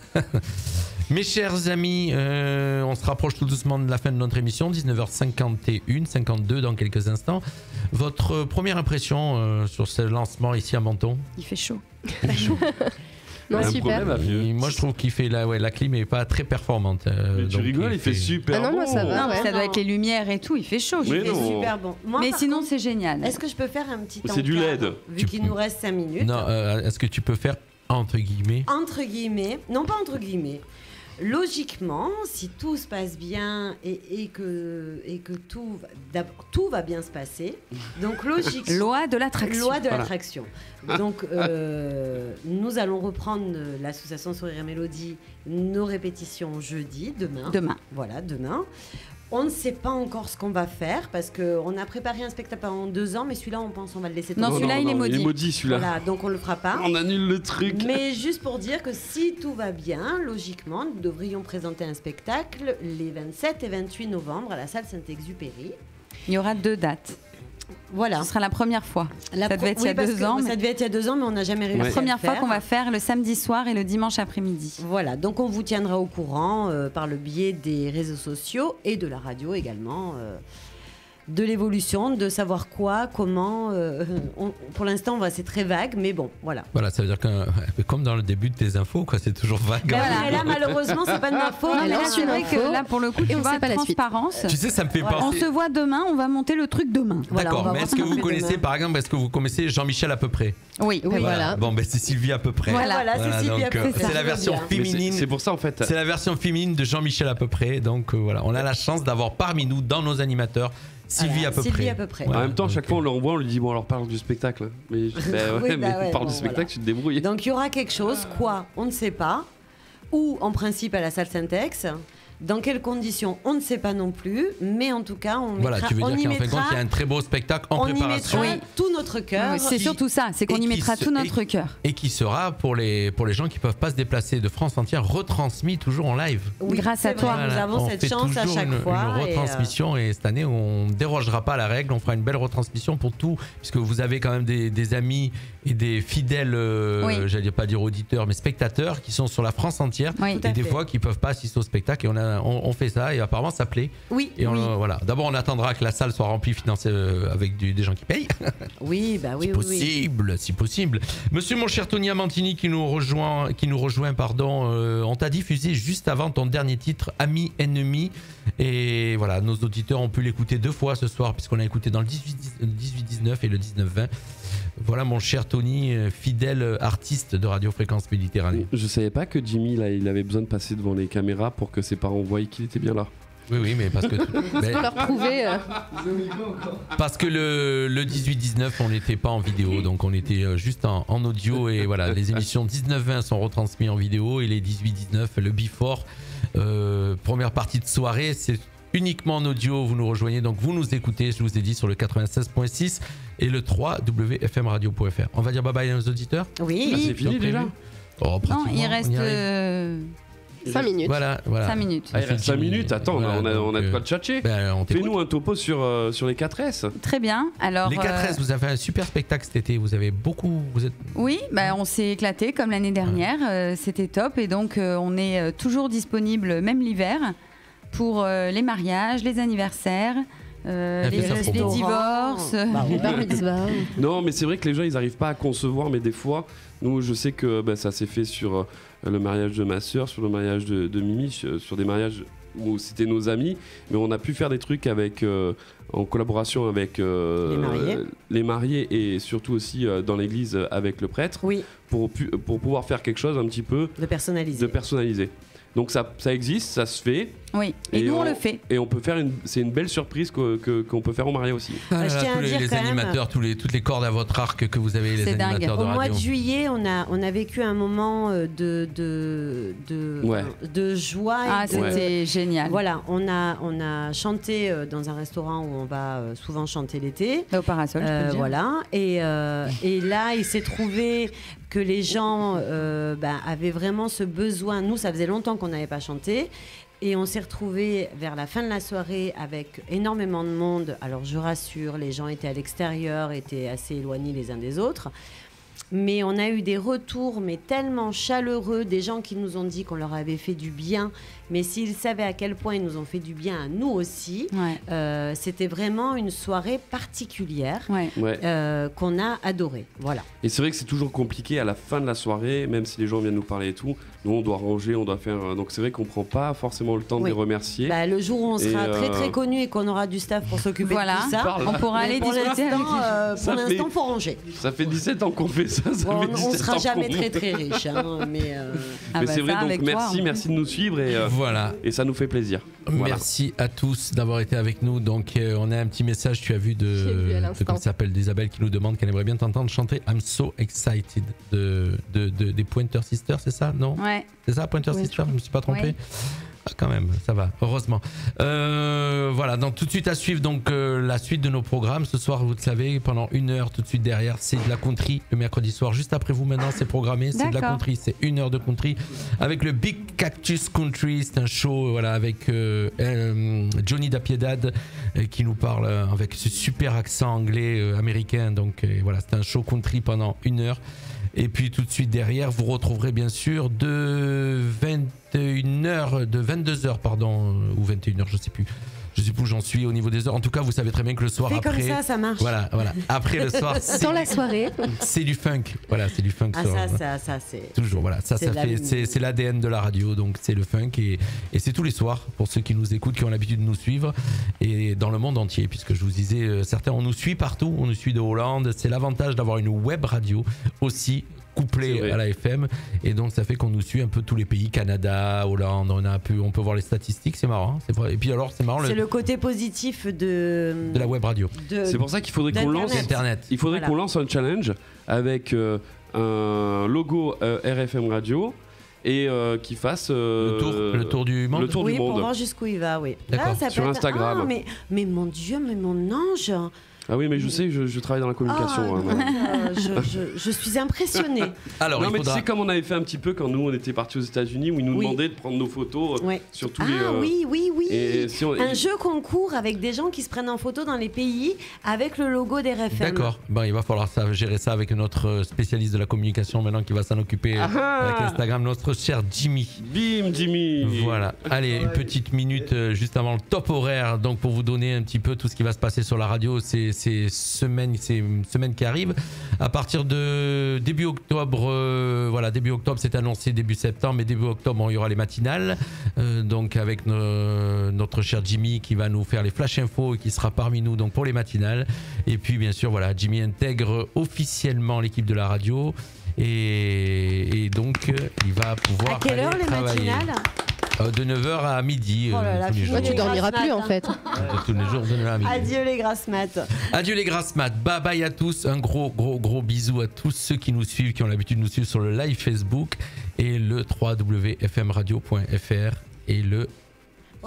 Mes chers amis, on se rapproche tout doucement de la fin de notre émission, 19h51, 52 dans quelques instants. Votre première impression sur ce lancement ici à Menton? Il fait chaud. Non, super. Moi je trouve qu'il fait la clim est pas très performante. Mais tu rigoles, il fait super bon. Non, ça va. Ça doit être les lumières et tout, il fait chaud. Mais Il fait super bon. Moi, Mais sinon, contre, c'est génial. est-ce que je peux faire un petit C'est du LED. Vu qu'il nous reste 5 minutes. Non, est-ce que tu peux faire entre guillemets? Non pas entre guillemets. Logiquement, si tout se passe bien et que tout va bien se passer, donc logiquement... Loi de l'attraction. Loi de l'attraction. Donc, nous allons reprendre l'association Sourire et Mélodie, nos répétitions jeudi, demain. Voilà, demain. On ne sait pas encore ce qu'on va faire parce qu'on a préparé un spectacle pendant 2 ans, mais celui-là, on pense qu'on va le laisser tomber. Non, celui-là, il est maudit. Il est maudit, celui-là. Voilà, donc on le fera pas. On annule le truc. Mais juste pour dire que si tout va bien, logiquement, nous devrions présenter un spectacle les 27 et 28 novembre à la salle Saint-Exupéry. Il y aura 2 dates. Voilà. Ce sera la première fois. Ça devait être il y a 2 ans. Ça devait être il y a 2 ans, mais on n'a jamais réussi à le faire. La première fois qu'on va faire le samedi soir et le dimanche après-midi. Voilà, donc on vous tiendra au courant par le biais des réseaux sociaux et de la radio également. De l'évolution, de savoir quoi, comment. Pour l'instant, c'est très vague, mais bon, voilà. Voilà, ça veut dire que comme dans le début de tes infos, quoi, c'est toujours vague. Voilà, et là, malheureusement, c'est pas de ma faute. Mais là, c'est vrai que là, pour le coup, tu vois, transparence. Tu sais, ça me fait penser. On se voit demain, on va monter le truc demain. D'accord, mais est-ce que vous connaissez, par exemple, Jean-Michel à peu près? Oui, voilà. Bon, c'est Sylvie à peu près. Voilà, c'est Sylvie à peu près. C'est la version féminine. C'est pour ça, en fait. C'est la version féminine de Jean-Michel à peu près. Donc voilà, on a la chance d'avoir parmi nous, dans nos animateurs, Sylvie à peu près. En même temps, chaque fois on l'envoie, on lui dit bon alors parle du spectacle. Mais parle du spectacle, tu te débrouilles. Donc il y aura quelque chose, quoi, on ne sait pas. Ou en principe à la salle Syntex. Dans quelles conditions, on ne sait pas non plus, mais en tout cas, on voilà, mettra, tu veux dire qu'en fin de compte, il y a un très beau spectacle en préparation. On y mettra tout notre cœur. C'est surtout ça, c'est qu'on y mettra tout notre cœur. Et qui sera, pour les gens qui ne peuvent pas se déplacer de France entière, retransmis toujours en live. Oui, grâce à toi. Vrai, nous avons cette chance à chaque fois. Une retransmission, et cette année, on ne dérogera pas à la règle, on fera une belle retransmission pour tout, puisque vous avez quand même des amis et des fidèles, j'allais pas dire auditeurs, mais spectateurs qui sont sur la France entière, et des fois qui ne peuvent pas assister au spectacle, et on fait ça. Et apparemment ça plaît. Et voilà. D'abord on attendra que la salle soit remplie, financée avec des gens qui payent. Oui, bah oui, si possible. Monsieur mon cher Tony Amantini qui nous rejoint, on t'a diffusé juste avant ton dernier titre, Ami Ennemi. Et voilà, nos auditeurs ont pu l'écouter 2 fois ce soir puisqu'on l'a écouté dans le 18-19 et le 19-20. Voilà mon cher Tony, fidèle artiste de Radio Fréquence Méditerranée. Je savais pas que Jimmy là, il avait besoin de passer devant les caméras pour que ses parents voient qu'il était bien là. Oui, mais parce que pour leur prouver. Parce que le 18-19, on n'était pas en vidéo, donc on était juste en audio, et voilà, les émissions 19-20 sont retransmises en vidéo, et les 18-19, le before, première partie de soirée, c'est uniquement en audio. Vous nous rejoignez, donc vous nous écoutez, je vous ai dit, sur le 96.6 et le www.fmradio.fr. On va dire bye bye à nos auditeurs. Oui. Ah, c'est fini déjà. Oh, Non, il reste 5 minutes. Voilà. 5 minutes. Ah, il reste 5 minutes, attends, Voilà, on a de donc, quoi de tchatcher. on t'écoute. Fais-nous un topo sur les 4S. Très bien. Alors, Les 4S, vous avez un super spectacle cet été. Vous avez beaucoup. Oui, on s'est éclaté comme l'année dernière. C'était top. Et donc, on est toujours disponible, même l'hiver, pour les mariages, les anniversaires. Les divorces, les bar mitzvahs. Non, mais c'est vrai que les gens, ils n'arrivent pas à concevoir, mais des fois, nous, je sais que ça s'est fait sur le mariage de ma sœur, sur le mariage de Mimi, sur des mariages où c'était nos amis, mais on a pu faire des trucs avec, en collaboration avec les mariés et surtout aussi dans l'église avec le prêtre, pour pouvoir faire quelque chose un petit peu de personnalisé. Donc ça existe, ça se fait. Oui, et nous on le fait. Et on peut faire c'est une belle surprise qu'on peut faire au mariage aussi. Ah, les animateurs, toutes les cordes à votre arc que vous avez, les animateurs de radio. Au mois de juillet, on a vécu un moment de joie. Ah, c'était génial. Voilà, on a chanté dans un restaurant où on va souvent chanter l'été. Au Parasol, je peux dire. Voilà, et là, il s'est trouvé que les gens avaient vraiment ce besoin. Nous, ça faisait longtemps qu'on n'avait pas chanté. Et on s'est retrouvés vers la fin de la soirée avec énormément de monde. Alors je rassure, les gens étaient à l'extérieur, étaient assez éloignés les uns des autres. Mais on a eu des retours tellement chaleureux, des gens qui nous ont dit qu'on leur avait fait du bien. Mais s'ils savaient à quel point ils nous ont fait du bien à nous aussi, c'était vraiment une soirée particulière qu'on a adorée. Voilà. Et c'est vrai que c'est toujours compliqué à la fin de la soirée, même si les gens viennent nous parler et tout. Nous, on doit ranger, on doit faire. Donc c'est vrai qu'on prend pas forcément le temps de les remercier. Le jour où on sera très très connu et qu'on aura du staff pour s'occuper de tout ça, on pourra aller discuter. Pour l'instant, faut ranger. Ça fait 17 ans qu'on fait ça. On ne sera jamais très très riche, mais c'est vrai. Donc merci de nous suivre et ça nous fait plaisir. Merci à tous d'avoir été avec nous. Donc on a un petit message, tu as vu comment ça s'appelle, d'Isabelle qui nous demande qu'elle aimerait bien t'entendre chanter I'm So Excited des Pointer Sisters, c'est ça? Non? Ouais. C'est ça, Pointer Sisters? Je me suis pas trompé? Ouais. Ah, quand même, ça va, heureusement. Voilà, donc tout de suite à suivre donc la suite de nos programmes. Ce soir, vous le savez, pendant 1 heure, tout de suite derrière, c'est de la country le mercredi soir. Juste après vous maintenant, c'est programmé, c'est de la country, c'est 1 heure de country avec le Big Cactus Country. C'est un show avec Johnny Dapiedad qui nous parle avec ce super accent anglais américain. Donc voilà, c'est un show country pendant 1 heure. Et puis tout de suite derrière, vous retrouverez bien sûr de 22h pardon, ou 21h, je sais plus où j'en suis au niveau des heures. En tout cas, vous savez très bien que le soir après, comme ça marche. Voilà. Après le soir, dans la soirée, c'est du funk. Voilà, c'est du funk. Ça c'est toujours voilà. C'est l'ADN de la radio, donc c'est le funk et c'est tous les soirs pour ceux qui nous écoutent, qui ont l'habitude de nous suivre et dans le monde entier, puisque je vous disais, certains on nous suit partout, on nous suit de Hollande. C'est l'avantage d'avoir une web radio aussi couplé à la FM, et donc ça fait qu'on nous suit un peu tous les pays, Canada, Hollande, on peut voir les statistiques, c'est marrant, c'est vrai. Et puis alors c'est marrant, c'est le côté positif de la web radio. C'est pour ça qu'il faudrait qu'on lance Internet. Il faudrait qu'on lance un challenge avec un logo RFM Radio et qui fasse le tour du monde. Oui, pour voir jusqu'où il va, oui. D'accord. Là, sur Instagram. Mais mon Dieu, mais mon ange. Ah oui, mais je sais, je travaille dans la communication. Je suis impressionnée. Alors, non, mais tu sais, comme on avait fait un petit peu quand nous on était partis aux États-Unis, où ils nous demandaient de prendre nos photos sur tous les. Oui. Et un jeu concours avec des gens qui se prennent en photo dans les pays avec le logo des RFM. D'accord. Il va falloir gérer ça avec notre spécialiste de la communication maintenant qui va s'en occuper avec Instagram, notre cher Jimmy. Bim, Jimmy. Voilà. Allez, une petite minute juste avant le top horaire, donc pour vous donner un petit peu tout ce qui va se passer sur la radio. C'est une semaine qui arrive à partir de début octobre. Début octobre, c'est annoncé début septembre, mais début octobre il y aura les matinales, donc avec notre cher Jimmy qui va nous faire les flash infos et qui sera parmi nous donc pour les matinales. Et puis bien sûr Jimmy intègre officiellement l'équipe de la radio et donc il va pouvoir à quelle heure les matinales? De 9h à midi. Tous les jours. Tu dormiras plus en fait. Tous les jours de 9h à midi. Adieu les grasses maths. Adieu les grasses maths. Bye bye à tous. Un gros bisou à tous ceux qui nous suivent, qui ont l'habitude de nous suivre sur le live Facebook et le www.fmradio.fr et le,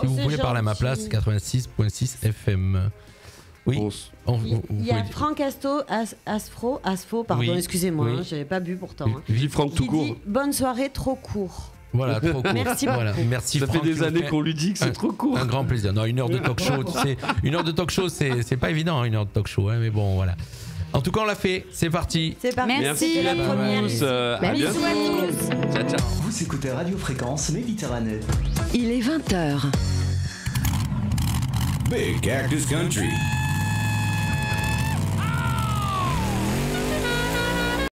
si vous voulez parler à ma place, 86.6 FM. Oui. Il y a Franck Asfro, pardon, Oui. excusez-moi, Oui. j'avais pas bu pourtant. Hein. Dis Franck tout Qui court. dit bonne soirée, trop court. Voilà, trop court. Merci Voilà. beaucoup. Merci Ça Franck, fait des tu nous années fais qu'on lui dit que c'est trop court. un grand plaisir. Non, 1 heure de talk show, tu sais, 1 heure de talk show, c'est pas évident, 1 heure de talk show, hein, mais bon, voilà. En tout cas, on l'a fait, c'est parti. C'est parti. Merci. C'était la à première. tous. À Merci. bientôt. Ciao, ciao. Vous écoutez Radio Fréquence Méditerranée. Il est 20h. Big Cactus Country.